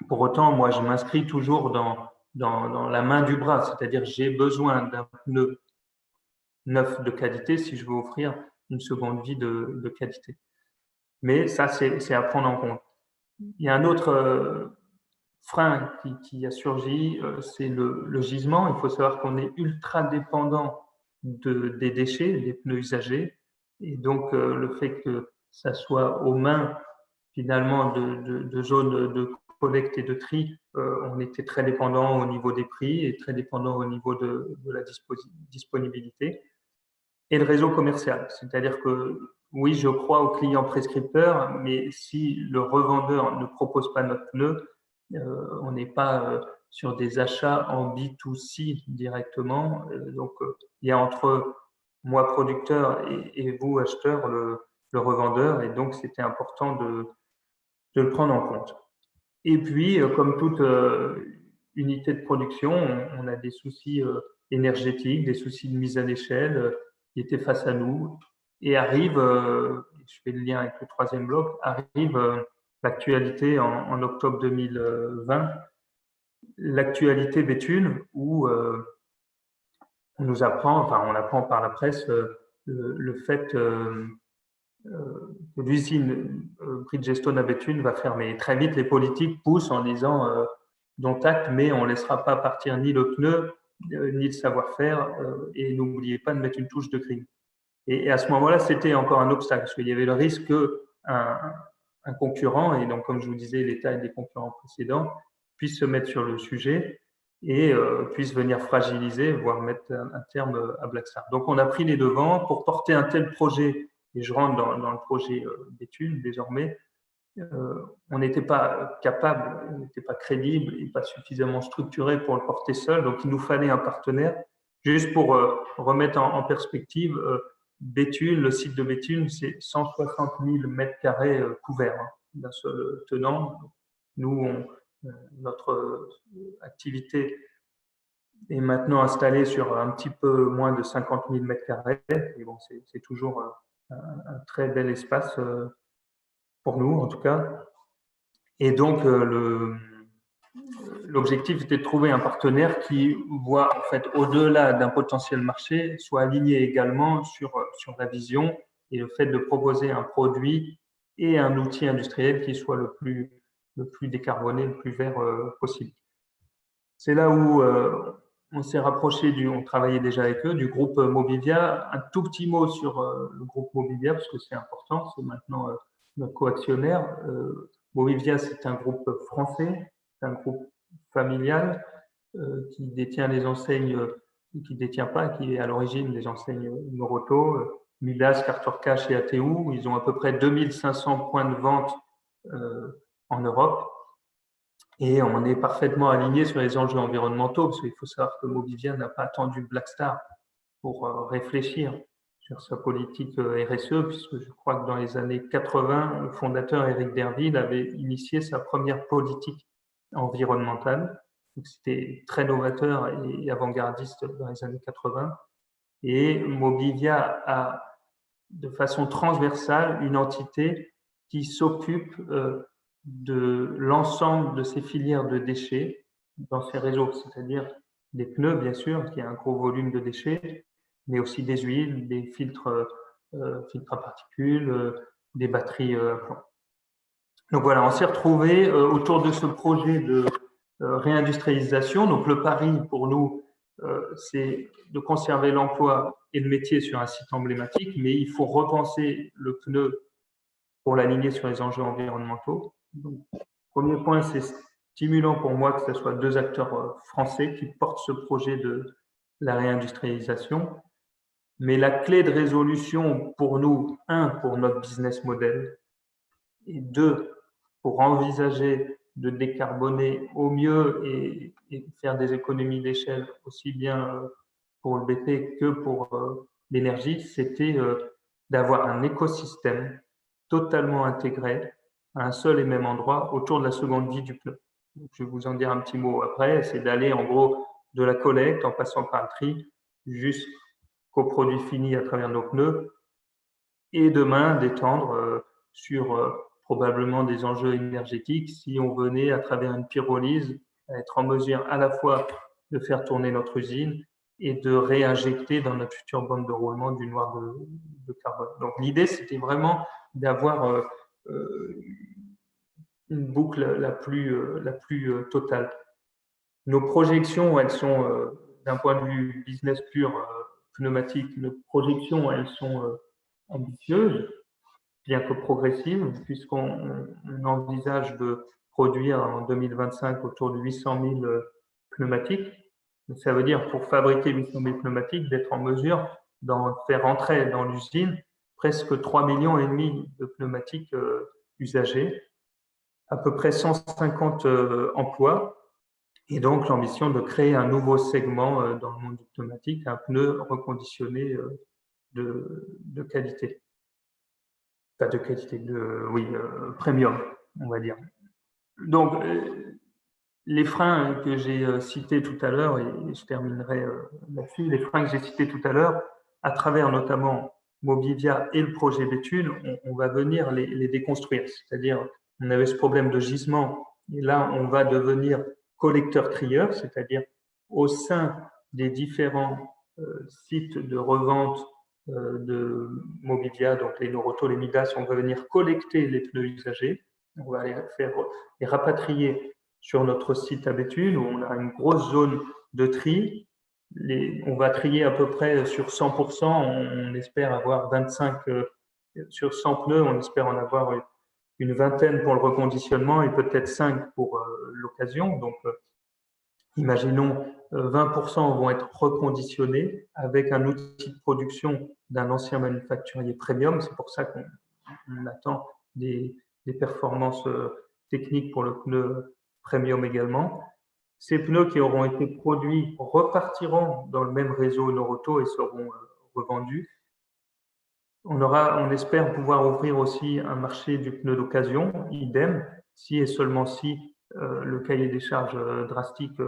Pour autant, moi, je m'inscris toujours dans la main du bras, c'est-à-dire j'ai besoin d'un pneu neuf de qualité si je veux offrir une seconde vie de qualité. Mais ça, c'est à prendre en compte. Il y a un autre frein qui a surgi, c'est le gisement. Il faut savoir qu'on est ultra dépendant des déchets, des pneus usagés. Et donc, le fait que ça soit aux mains, finalement, de zones de collecte et de tri, on était très dépendant au niveau des prix et très dépendant au niveau de la disponibilité. Et le réseau commercial, c'est-à-dire que oui, je crois aux clients prescripteurs, mais si le revendeur ne propose pas notre pneu, on n'est pas sur des achats en B2C directement. Donc, il y a entre moi, producteur, et vous, acheteur, le revendeur, et donc c'était important de le prendre en compte. Et puis, comme toute unité de production, on a des soucis énergétiques, des soucis de mise à l'échelle qui étaient face à nous. Et arrive, je fais le lien avec le 3e bloc, arrive l'actualité en octobre 2020, l'actualité Béthune, où on apprend par la presse le fait que l'usine Bridgestone à Béthune va fermer. Et très vite, les politiques poussent en disant dont acte, mais on ne laissera pas partir ni le pneu, ni le savoir-faire, et n'oubliez pas de mettre une touche de crime. Et à ce moment-là, c'était encore un obstacle, parce qu'il y avait le risque qu'un concurrent, et donc comme je vous disais, l'État et des concurrents précédents, puissent se mettre sur le sujet et puissent venir fragiliser, voire mettre un terme à Black Star. Donc on a pris les devants pour porter un tel projet, et je rentre dans le projet d'études désormais. On n'était pas capable, on n'était pas crédible et pas suffisamment structuré pour le porter seul, donc il nous fallait un partenaire. Juste pour remettre en perspective, Béthune, le site de Béthune, c'est 160 000 mètres carrés couverts d'un seul tenant. Nous, notre activité est maintenant installée sur un petit peu moins de 50 000 mètres carrés. Et bon, c'est toujours un très bel espace pour nous, en tout cas. Et donc, l'objectif était de trouver un partenaire qui voit, en fait, au-delà d'un potentiel marché, soit aligné également sur la vision et le fait de proposer un produit et un outil industriel qui soit le plus décarboné, le plus vert possible. C'est là où on s'est rapproché, on travaillait déjà avec eux, du groupe Mobivia. Un tout petit mot sur le groupe Mobivia, parce que c'est important, c'est maintenant notre coactionnaire. Mobivia, c'est un groupe français, c'est un groupe familial qui détient les enseignes, qui ne détient pas, qui est à l'origine des enseignes Noroto, Midas, Carrefour Cash et ATU. Ils ont à peu près 2500 points de vente en Europe. Et on est parfaitement aligné sur les enjeux environnementaux, parce qu'il faut savoir que Mobivia n'a pas attendu Blackstar pour réfléchir sur sa politique RSE, puisque je crois que dans les années 80, le fondateur Eric Derville avait initié sa première politique environnementale. C'était très novateur et avant-gardiste dans les années 80. Et Mobivia a, de façon transversale, une entité qui s'occupe de l'ensemble de ces filières de déchets dans ces réseaux, c'est-à-dire des pneus, bien sûr, qui a un gros volume de déchets, mais aussi des huiles, des filtres à particules, des batteries à plomb. Donc voilà, on s'est retrouvés autour de ce projet de réindustrialisation. Donc le pari pour nous, c'est de conserver l'emploi et le métier sur un site emblématique, mais il faut repenser le pneu pour l'aligner sur les enjeux environnementaux. Donc, premier point, c'est stimulant pour moi que ce soit deux acteurs français qui portent ce projet de la réindustrialisation. Mais la clé de résolution pour nous, un, pour notre business model, et deux, pour envisager de décarboner au mieux et faire des économies d'échelle aussi bien pour le BP que pour l'énergie, c'était d'avoir un écosystème totalement intégré à un seul et même endroit autour de la seconde vie du pneu. Donc, je vais vous en dire un petit mot après, c'est d'aller en gros de la collecte en passant par le tri jusqu'au produit fini à travers nos pneus et demain d'étendre sur probablement des enjeux énergétiques si on venait à travers une pyrolyse à être en mesure à la fois de faire tourner notre usine et de réinjecter dans notre future bande de roulement du noir de carbone. Donc l'idée, c'était vraiment d'avoir une boucle la plus totale. Nos projections, elles sont, d'un point de vue business pur, pneumatique, nos projections, elles sont ambitieuses, bien que progressives, puisqu'on envisage de produire en 2025 autour de 800 000 pneumatiques. Ça veut dire, pour fabriquer 800 000 pneumatiques, d'être en mesure d'en faire entrer dans l'usine presque 3,5 millions de pneumatiques usagés, à peu près 150 emplois, et donc l'ambition de créer un nouveau segment dans le monde du pneumatique, un pneu reconditionné de qualité. Pas de qualité, premium, on va dire. Donc, les freins que j'ai cités tout à l'heure, et je terminerai là-dessus, les freins que j'ai cités tout à l'heure, à travers notamment Mobivia et le projet d'études, on va venir les déconstruire. C'est-à-dire, on avait ce problème de gisement, et là, on va devenir collecteur-trieur, c'est-à-dire au sein des différents sites de revente de Mobivia, donc les Noroto, les Midas, on va venir collecter les pneus usagés, on va les rapatrier sur notre site à Béthune, où on a une grosse zone de tri. On va trier à peu près sur 100%, on espère avoir 25 sur 100 pneus, on espère en avoir une vingtaine pour le reconditionnement et peut-être 5 pour l'occasion. Donc, imaginons 20% vont être reconditionnés avec un outil de production d'un ancien manufacturier premium. C'est pour ça qu'on attend des performances techniques pour le pneu premium également. Ces pneus qui auront été produits repartiront dans le même réseau Noroto et seront revendus. On espère pouvoir ouvrir aussi un marché du pneu d'occasion, idem, si et seulement si le cahier des charges drastique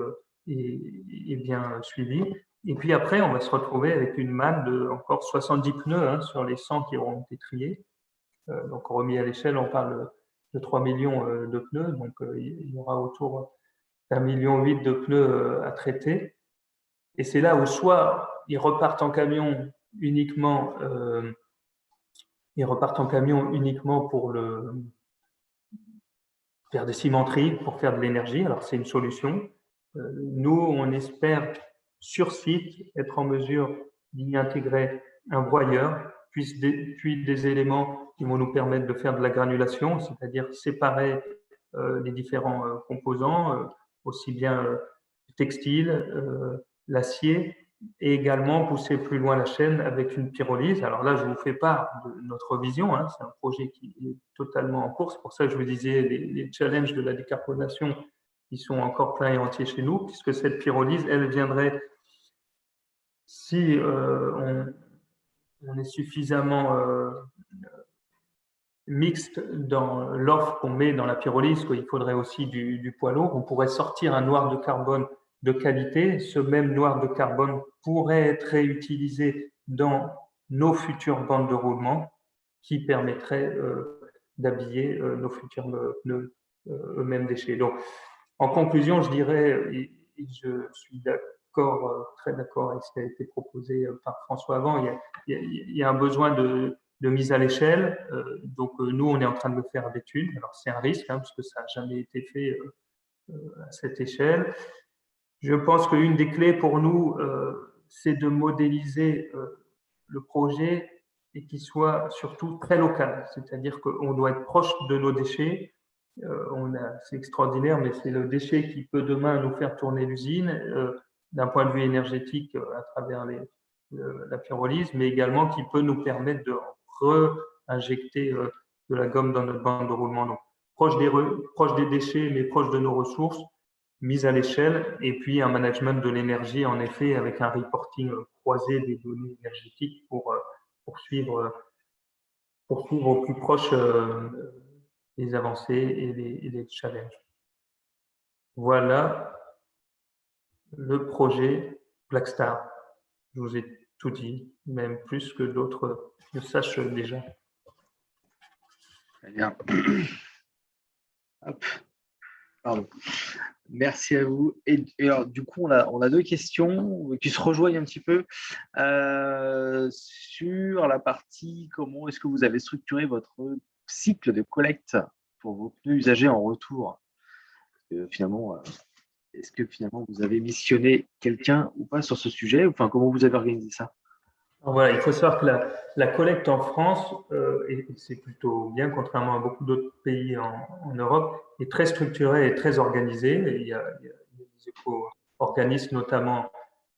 est bien suivi. Et puis après, on va se retrouver avec une manne de encore 70 pneus sur les 100 qui auront été triés. Donc remis à l'échelle, on parle de de 3 millions de pneus, donc il y aura autour d'1,8 million de pneus à traiter. Et c'est là où soit ils repartent en camion uniquement, pour faire des cimenteries, pour faire de l'énergie. Alors c'est une solution. Nous, on espère sur site être en mesure d'y intégrer un broyeur, puis des éléments qui vont nous permettre de faire de la granulation, c'est-à-dire séparer les différents composants, aussi bien le textile, l'acier, et également pousser plus loin la chaîne avec une pyrolyse. Alors là, je vous fais part de notre vision, hein. C'est un projet qui est totalement en cours. C'est pour ça que je vous disais les challenges de la décarbonation qui sont encore pleins et entiers chez nous, puisque cette pyrolyse, elle viendrait, si on est suffisamment mixte dans l'offre qu'on met dans la pyrolyse, qu'il faudrait aussi du poids lourd, on pourrait sortir un noir de carbone de qualité. Ce même noir de carbone pourrait être réutilisé dans nos futures bandes de roulement qui permettraient d'habiller nos futurs pneus eux-mêmes déchets. Donc, en conclusion, je dirais, et je suis d'accord, très d'accord avec ce qui a été proposé par François avant, il y a un besoin de mise à l'échelle. Donc, nous, on est en train de le faire à Béthune. Alors, c'est un risque, hein, parce que ça n'a jamais été fait à cette échelle. Je pense qu'une des clés pour nous, c'est de modéliser le projet et qu'il soit surtout très local. C'est-à-dire qu'on doit être proche de nos déchets. C'est extraordinaire, mais c'est le déchet qui peut demain nous faire tourner l'usine, d'un point de vue énergétique à travers la pyrolyse, mais également qui peut nous permettre de réinjecter de la gomme dans notre bande de roulement. Donc, proche des déchets, mais proche de nos ressources, mise à l'échelle, et puis un management de l'énergie, en effet, avec un reporting croisé des données énergétiques pour suivre au plus proche les avancées et les challenges. Voilà le projet Blackstar. Je vous ai tout dit, même plus que d'autres le sachent déjà. Très bien. Hop. Pardon. Merci à vous. Et alors, du coup, on a deux questions qui se rejoignent un petit peu sur la partie comment est-ce que vous avez structuré votre cycle de collecte pour vos pneus usagés en retour. Est-ce que finalement vous avez missionné quelqu'un ou pas sur ce sujet? Enfin, comment vous avez organisé ça? Alors voilà, il faut savoir que la collecte en France, et c'est plutôt bien, contrairement à beaucoup d'autres pays en Europe, est très structurée et très organisée. Et il y a des éco-organismes, notamment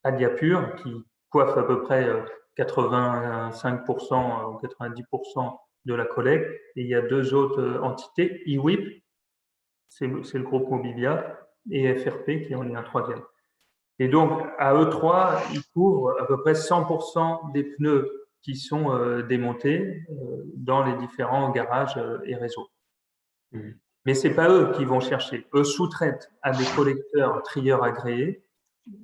Adiapur, qui coiffent à peu près 85% ou 90% de la collecte. Et il y a deux autres entités, IWIP, c'est le groupe Mobilia, et FRP, qui en est un troisième. Et donc, à eux trois, ils couvrent à peu près 100% des pneus qui sont démontés dans les différents garages et réseaux. Mais ce n'est pas eux qui vont chercher. Eux sous-traitent à des collecteurs trieurs agréés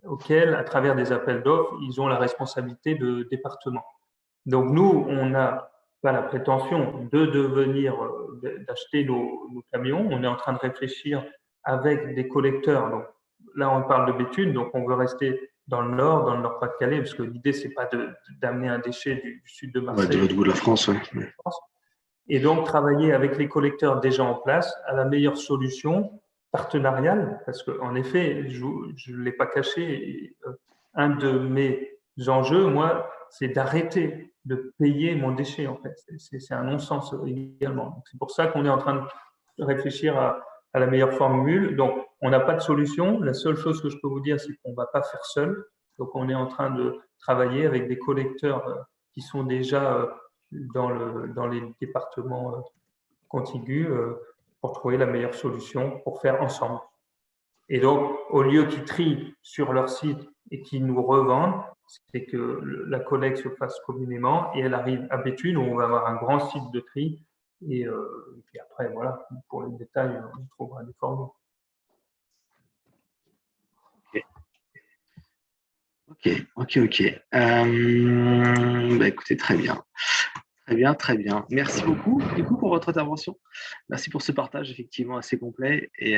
auxquels, à travers des appels d'offres, ils ont la responsabilité de département. Donc, nous, on n'a pas la prétention d'acheter nos camions. On est en train de réfléchir avec des collecteurs. Donc, là, on parle de Béthune, donc on veut rester dans le Nord-Pas-de-Calais, parce que l'idée, c'est pas d'amener un déchet du sud de Marseille. De l'autre bout de la France, oui. Et donc, travailler avec les collecteurs déjà en place à la meilleure solution partenariale, parce qu'en effet, je ne l'ai pas caché, un de mes enjeux, moi, c'est d'arrêter de payer mon déchet, en fait. C'est un non-sens également. C'est pour ça qu'on est en train de réfléchir à la meilleure formule. Donc, on n'a pas de solution. La seule chose que je peux vous dire, c'est qu'on ne va pas faire seul. Donc, on est en train de travailler avec des collecteurs qui sont déjà dans les départements contigus pour trouver la meilleure solution pour faire ensemble. Et donc, au lieu qu'ils trient sur leur site et qu'ils nous revendent, c'est que la collecte se fasse communément et elle arrive à Béthune où on va avoir un grand site de tri. Et puis après, voilà, pour les détails, on trouvera des formules. Ok. Écoutez, très bien. Très bien, très bien. Merci beaucoup, du coup, pour votre intervention. Merci pour ce partage, effectivement, assez complet. Et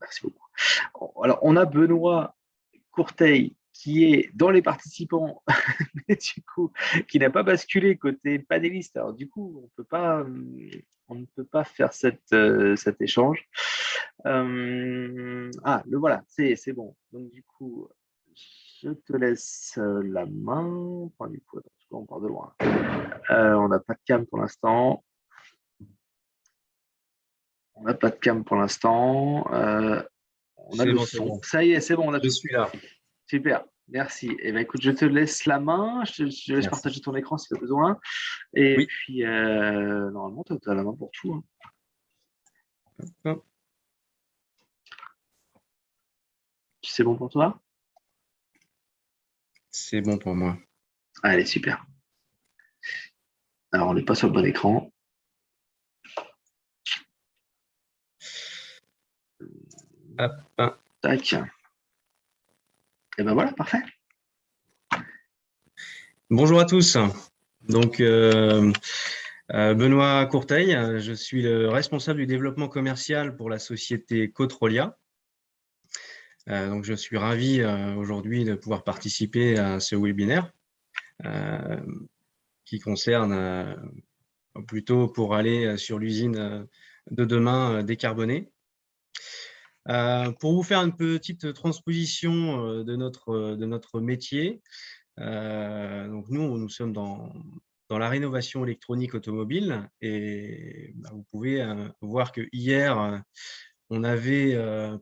merci beaucoup. Alors, on a Benoît Courteil qui est dans les participants, mais du coup, qui n'a pas basculé côté panéliste. Alors, du coup, on ne peut pas faire cet échange. Le voilà, c'est bon. Donc, du coup, je te laisse la main. Enfin, du coup, attends, on part de loin. On n'a pas de cam pour l'instant. On n'a pas de cam pour l'instant. On a le C'est son. bon. Ça y est, c'est bon, on a Je tout. suis là. Super, merci. Eh ben, écoute, je te laisse la main. Je laisse Merci. partager ton écran si tu as besoin. Et Oui. puis, normalement, tu as la main pour tout. Hop. C'est bon pour toi? C'est bon pour moi. Allez, super. Alors, on n'est pas sur le bon écran. Hop. Tac. Et ben voilà, parfait. Bonjour à tous. Donc, Benoît Courteil, je suis le responsable du développement commercial pour la société Cotrolia. Donc, je suis ravi aujourd'hui de pouvoir participer à ce webinaire qui concerne plutôt pour aller sur l'usine de demain décarbonée. Pour vous faire une petite transposition de notre métier, donc nous sommes dans la rénovation électronique automobile et vous pouvez voir que hier, on n'avait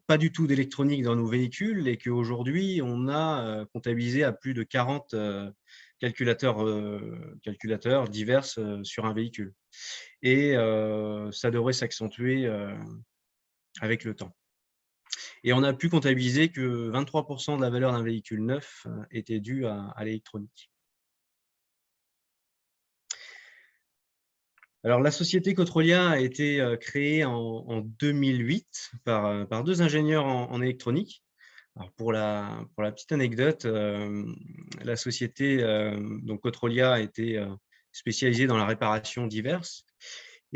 pas du tout d'électronique dans nos véhicules et qu'aujourd'hui, on a comptabilisé à plus de 40 calculateurs divers sur un véhicule. Et ça devrait s'accentuer avec le temps. Et on a pu comptabiliser que 23% de la valeur d'un véhicule neuf était due à l'électronique. Alors, la société Cotrolia a été créée en 2008 par deux ingénieurs en électronique. Alors pour la petite anecdote, la société donc Cotrolia a été spécialisée dans la réparation diverse.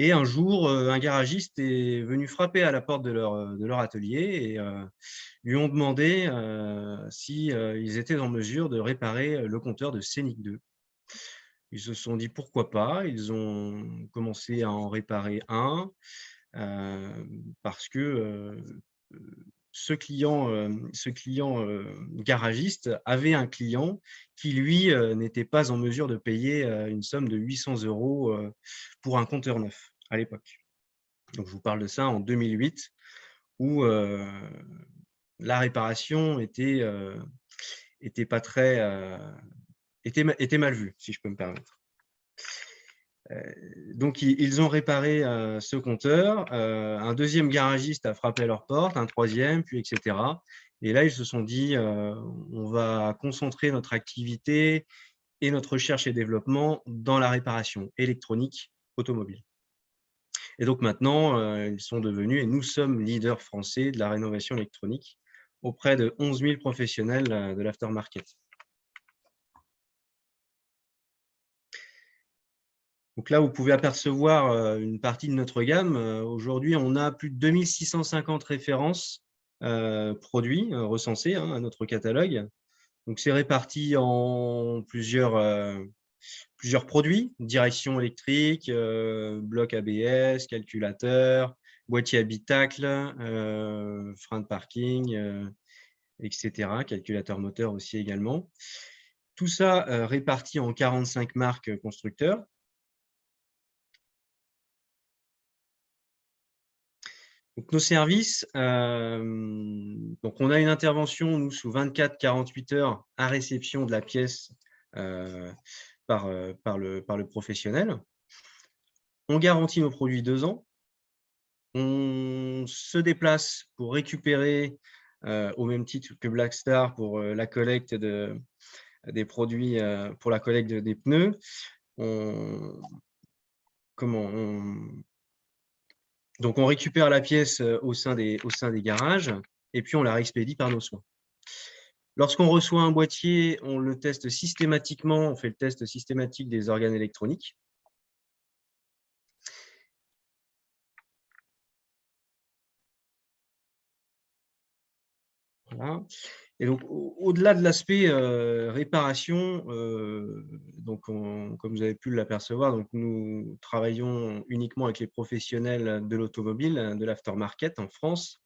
Et un jour, un garagiste est venu frapper à la porte de leur atelier et lui ont demandé s'ils étaient en mesure de réparer le compteur de Scénic 2. Ils se sont dit pourquoi pas. Ils ont commencé à en réparer un parce que ce client garagiste avait un client qui, lui, n'était pas en mesure de payer une somme de 800 € pour un compteur neuf à l'époque. Donc, je vous parle de ça en 2008, où la réparation était pas très… était mal vue, si je peux me permettre. Donc, ils ont réparé ce compteur. Un deuxième garagiste a frappé à leur porte, un troisième, puis etc. Et là, ils se sont dit, on va concentrer notre activité et notre recherche et développement dans la réparation électronique automobile. Et donc maintenant, ils sont devenus, et nous sommes leaders français de la rénovation électronique auprès de 11 000 professionnels de l'aftermarket. Donc là, vous pouvez apercevoir une partie de notre gamme. Aujourd'hui, on a plus de 2650 références produits recensés à notre catalogue. Donc, c'est réparti en plusieurs produits, direction électrique, bloc ABS, calculateur, boîtier habitacle, frein de parking, etc. Calculateur moteur aussi également. Tout ça réparti en 45 marques constructeurs. Donc, nos services, donc on a une intervention, nous, sous 24-48 heures à réception de la pièce par le professionnel. On garantit nos produits 2 ans. On se déplace pour récupérer, au même titre que Blackstar, pour la collecte des produits, pour la collecte des pneus. Donc, on récupère la pièce au sein des garages et puis on la réexpédie par nos soins. Lorsqu'on reçoit un boîtier, on le teste systématiquement, on fait le test systématique des organes électroniques. Voilà. Et donc, au-delà de l'aspect réparation, donc comme vous avez pu l'apercevoir, donc nous travaillons uniquement avec les professionnels de l'automobile, de l'aftermarket en France.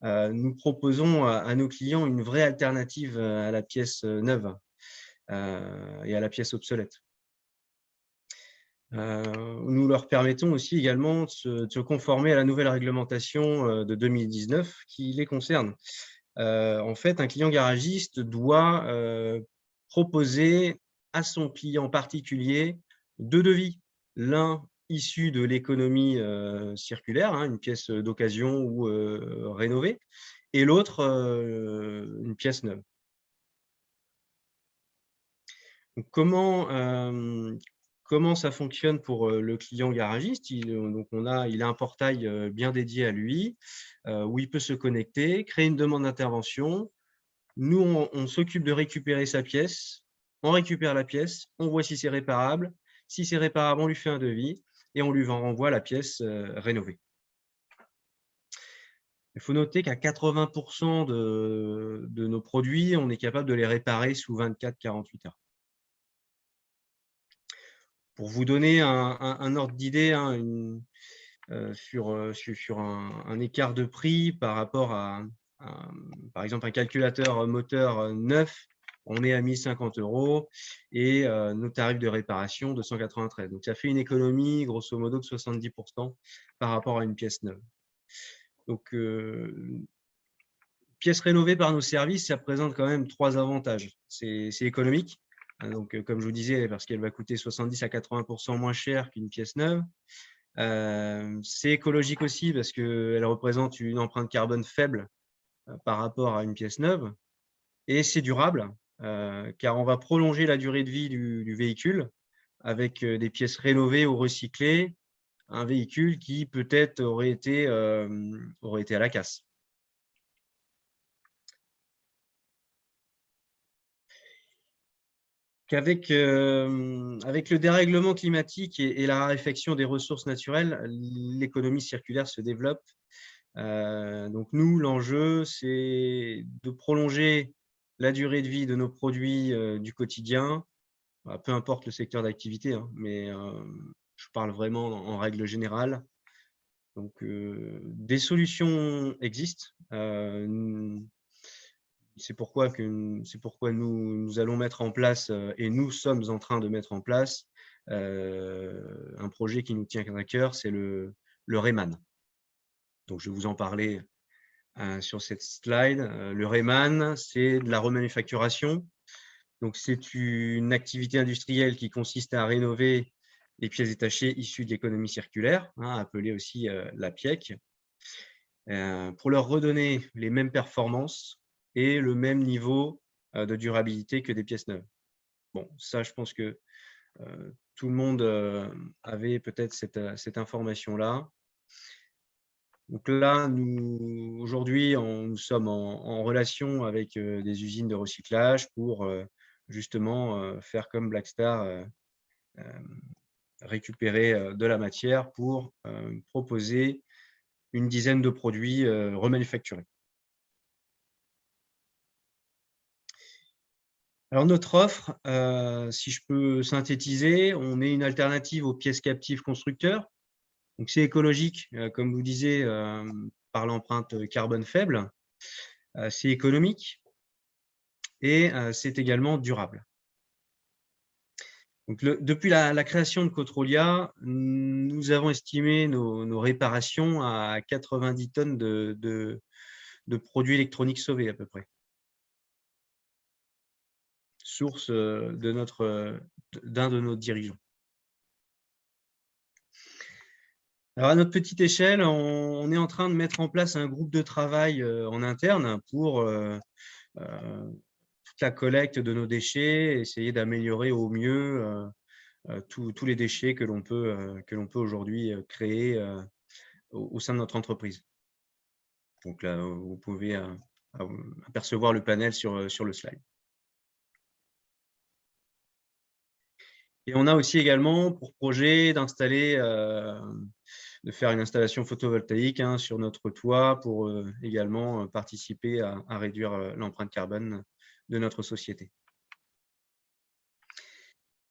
Nous proposons à nos clients une vraie alternative à la pièce neuve et à la pièce obsolète. Nous leur permettons aussi également de se conformer à la nouvelle réglementation de 2019 qui les concerne. En fait, un client garagiste doit proposer à son client particulier 2 devis. L'un issu de l'économie circulaire, hein, une pièce d'occasion ou rénovée, et l'autre une pièce neuve. Donc, comment ça fonctionne pour le client garagiste? Il a un portail bien dédié à lui, où il peut se connecter, créer une demande d'intervention. Nous, on s'occupe de récupérer sa pièce, on récupère la pièce, on voit si c'est réparable. Si c'est réparable, on lui fait un devis et on lui renvoie la pièce rénovée. Il faut noter qu'à 80% de nos produits, on est capable de les réparer sous 24-48 heures. Pour vous donner un ordre d'idée, hein, sur un écart de prix par rapport à par exemple, un calculateur moteur neuf, on est à 1 050 € et nos tarifs de réparation de 193. Donc, ça fait une économie, grosso modo, de 70% par rapport à une pièce neuve. Donc, pièce rénovée par nos services, ça présente quand même 3 avantages. C'est économique. Donc, comme je vous disais, parce qu'elle va coûter 70 à 80% moins cher qu'une pièce neuve. C'est écologique aussi parce qu'elle représente une empreinte carbone faible par rapport à une pièce neuve. Et c'est durable, car on va prolonger la durée de vie du véhicule avec des pièces rénovées ou recyclées, un véhicule qui peut-être aurait été à la casse. Avec le dérèglement climatique et la raréfaction des ressources naturelles, l'économie circulaire se développe. Donc nous, l'enjeu, c'est de prolonger la durée de vie de nos produits du quotidien, peu importe le secteur d'activité, hein, mais je parle vraiment en règle générale. Donc, des solutions existent. C'est pourquoi nous allons mettre en place, et nous sommes en train de mettre en place, un projet qui nous tient à cœur, c'est le Reman. Donc, je vais vous en parler sur cette slide. Le Reman, c'est de la remanufacturation. Donc, c'est une activité industrielle qui consiste à rénover les pièces détachées issues de l'économie circulaire, hein, appelée aussi la PIEC, pour leur redonner les mêmes performances et le même niveau de durabilité que des pièces neuves. Bon, ça, je pense que tout le monde avait peut-être cette information-là. Donc là, aujourd'hui, nous sommes en relation avec des usines de recyclage pour justement faire comme Blackstar, récupérer de la matière pour proposer une dizaine de produits remanufacturés. Alors notre offre, si je peux synthétiser, on est une alternative aux pièces captives constructeurs. Donc c'est écologique, comme vous disiez, par l'empreinte carbone faible. C'est économique et c'est également durable. Donc depuis la création de Cotrolia, nous avons estimé nos réparations à 90 tonnes de produits électroniques sauvés à peu près. Source d'un de nos dirigeants. Alors à notre petite échelle, on est en train de mettre en place un groupe de travail en interne pour toute la collecte de nos déchets, essayer d'améliorer au mieux tous les déchets que l'on peut aujourd'hui créer au sein de notre entreprise. Donc là, vous pouvez apercevoir le panel sur le slide. Et on a aussi également pour projet d'installer faire une installation photovoltaïque sur notre toit pour également participer à réduire l'empreinte carbone de notre société.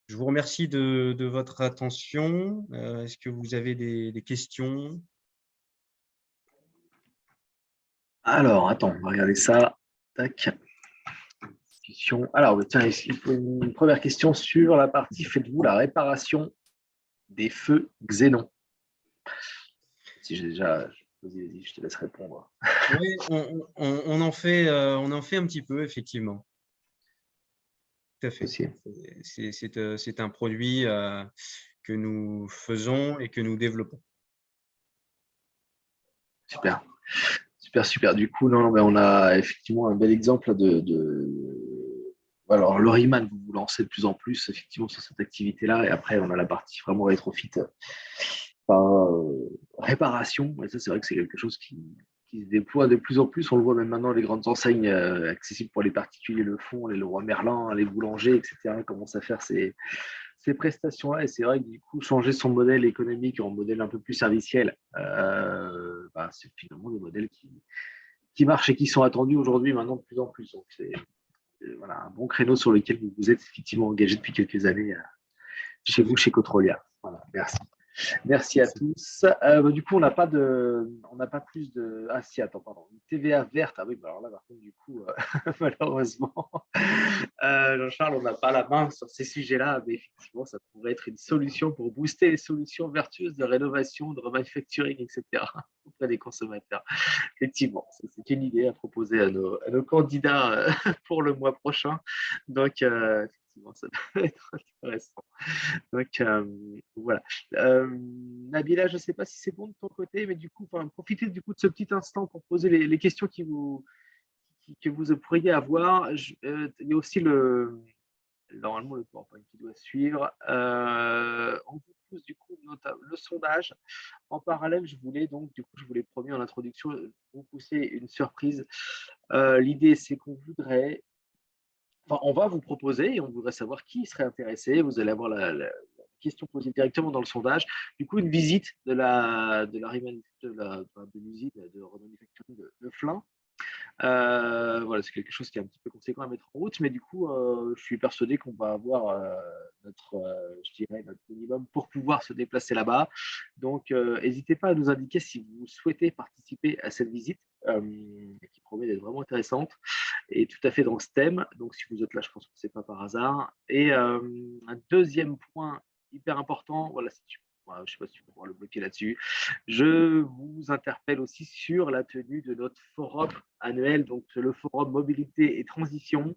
Je vous remercie de votre attention. Est-ce que vous avez des questions? Alors, attends, on va regarder ça. Tac. Alors, tiens, il faut une première question sur la partie « Faites-vous la réparation des feux xénon ?» Si j'ai déjà posé, vas-y, je te laisse répondre. Oui, on en fait un petit peu, effectivement. Tout à fait. C'est un produit que nous faisons et que nous développons. Super. Super, super. Du coup, non, mais on a effectivement un bel exemple Alors, le Riemann, vous vous lancez de plus en plus effectivement sur cette activité-là. Et après, on a la partie vraiment rétrofit, réparation. Et ça, c'est vrai que c'est quelque chose qui se déploie de plus en plus. On le voit même maintenant, les grandes enseignes accessibles pour les particuliers le font, les Leroy Merlin, les boulangers, etc. commencent à faire ces prestations-là. Et c'est vrai que du coup, changer son modèle économique en modèle un peu plus serviciel, c'est finalement des modèles qui marchent et qui sont attendus aujourd'hui maintenant de plus en plus. Donc, c'est voilà, un bon créneau sur lequel vous vous êtes effectivement engagé depuis quelques années chez vous, chez Cotrolia. Voilà, merci. Merci à tous. Du coup, on n'a pas plus de. Ah si, attends, pardon. Une TVA verte. Ah oui, alors là, par contre, du coup, malheureusement, Jean-Charles, on n'a pas la main sur ces sujets-là, mais effectivement, ça pourrait être une solution pour booster les solutions vertueuses de rénovation, de remanufacturing, etc. auprès des consommateurs. Effectivement, c'est une idée à proposer à nos candidats pour le mois prochain. Donc, effectivement, ça peut être intéressant. Donc, voilà. Nabila, je ne sais pas si c'est bon de ton côté, mais du coup, profitez du coup de ce petit instant pour poser les questions que vous pourriez avoir. Il y a aussi normalement le PowerPoint qui doit suivre. On vous pose du coup le sondage. En parallèle, je vous l'ai promis en introduction, vous pousser une surprise. L'idée, c'est qu'on voudrait. Enfin, on va vous proposer et on voudrait savoir qui serait intéressé. Vous allez avoir la question posée directement dans le sondage. Du coup, une visite de l'usine de remanufacturing de Flins. Voilà, c'est quelque chose qui est un petit peu conséquent à mettre en route, mais du coup, je suis persuadé qu'on va avoir notre minimum pour pouvoir se déplacer là-bas. Donc, n'hésitez pas à nous indiquer si vous souhaitez participer à cette visite, qui promet d'être vraiment intéressante et tout à fait dans ce thème. Donc, si vous êtes là, je pense que ce n'est pas par hasard. Et un deuxième point hyper important, voilà, je ne sais pas si tu peux pouvoir le bloquer là-dessus. Je vous interpelle aussi sur la tenue de notre forum annuel, donc le forum mobilité et transition,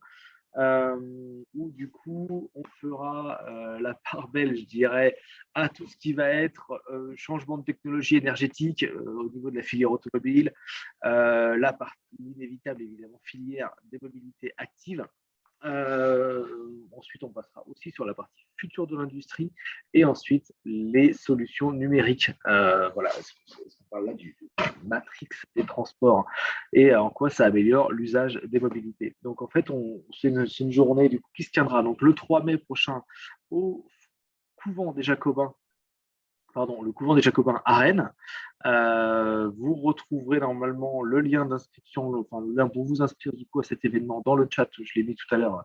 où du coup on fera la part belle, je dirais, à tout ce qui va être changement de technologie énergétique au niveau de la filière automobile, la partie inévitable évidemment filière des mobilités actives. Ensuite, on passera aussi sur la partie future de l'industrie et ensuite les solutions numériques. Voilà, on parle là du matrix des transports et en quoi ça améliore l'usage des mobilités. Donc, en fait, c'est une journée du coup, qui se tiendra donc, le 3 mai prochain au couvent des Jacobins. Le couvent des Jacobins à Rennes. Vous retrouverez normalement le lien d'inscription, le lien pour vous inscrire du coup à cet événement dans le chat. Je l'ai mis tout à l'heure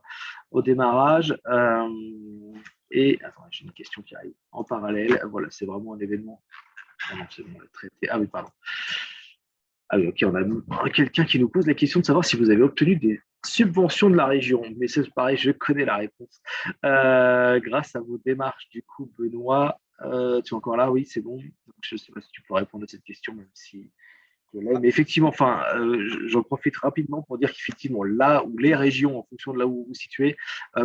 au démarrage. Et attends, j'ai une question qui arrive en parallèle. Voilà, c'est vraiment un événement. Ah non, c'est bon, on l'a traité. Ah oui, pardon. Ah oui, ok, on a quelqu'un qui nous pose la question de savoir si vous avez obtenu des subventions de la région. Mais c'est pareil, je connais la réponse. Grâce à vos démarches, du coup, Benoît, tu es encore là? Oui, c'est bon. Je ne sais pas si tu peux répondre à cette question, même si. Mais effectivement, j'en profite rapidement pour dire qu'effectivement, là où les régions, en fonction de là où vous vous situez,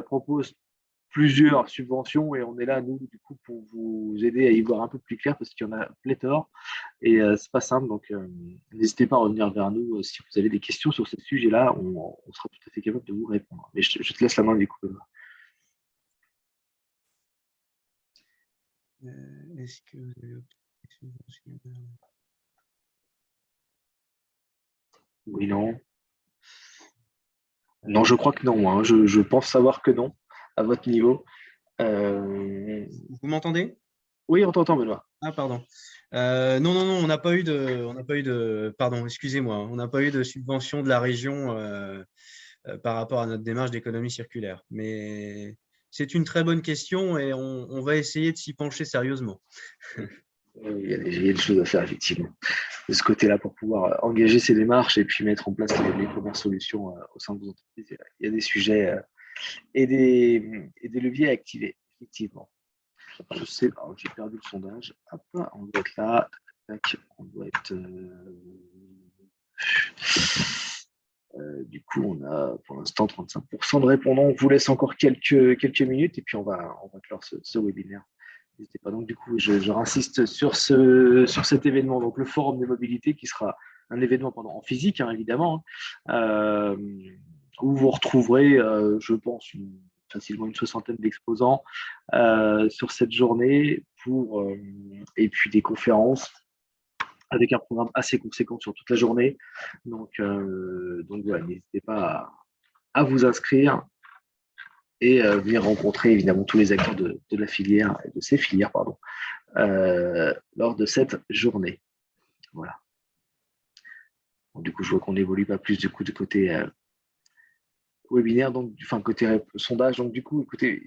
proposent plusieurs subventions et on est là, nous, du coup, pour vous aider à y voir un peu plus clair parce qu'il y en a pléthore et c'est pas simple. Donc, n'hésitez pas à revenir vers nous si vous avez des questions sur ce sujet-là. On sera tout à fait capable de vous répondre. Mais je te laisse la main, du coup. Est-ce que vous avez obtenu des subventions? Oui, non. Non, je crois que non. Hein. Je pense savoir que non, à votre niveau. Vous m'entendez? Oui, on t'entend, Benoît. Ah, pardon. Non, non, non, pardon, excusez-moi, on n'a pas eu de subvention de la région par rapport à notre démarche d'économie circulaire. Mais c'est une très bonne question et on va essayer de s'y pencher sérieusement. Il y a des choses à faire, effectivement, de ce côté-là pour pouvoir engager ces démarches et puis mettre en place les premières solutions au sein de vos entreprises. Il y a des sujets et des leviers à activer, effectivement. Je sais, alors, j'ai perdu le sondage. Hop, on doit être là. Tac, on doit être. Du coup, on a pour l'instant 35% de répondants. On vous laisse encore quelques minutes et puis on va clore ce webinaire. N'hésitez pas. Donc, du coup, je rinsiste sur cet événement, donc le Forum des mobilités, qui sera un événement en physique, hein, évidemment, hein, où vous retrouverez, je pense, facilement une soixantaine d'exposants sur cette journée et puis des conférences avec un programme assez conséquent sur toute la journée. Donc voilà, n'hésitez pas à vous inscrire et venir rencontrer évidemment tous les acteurs de la filière, de ces filières, pardon, lors de cette journée. Voilà. Bon, du coup, je vois qu'on n'évolue pas plus du coup de côté webinaire, donc côté sondage. Donc du coup, écoutez,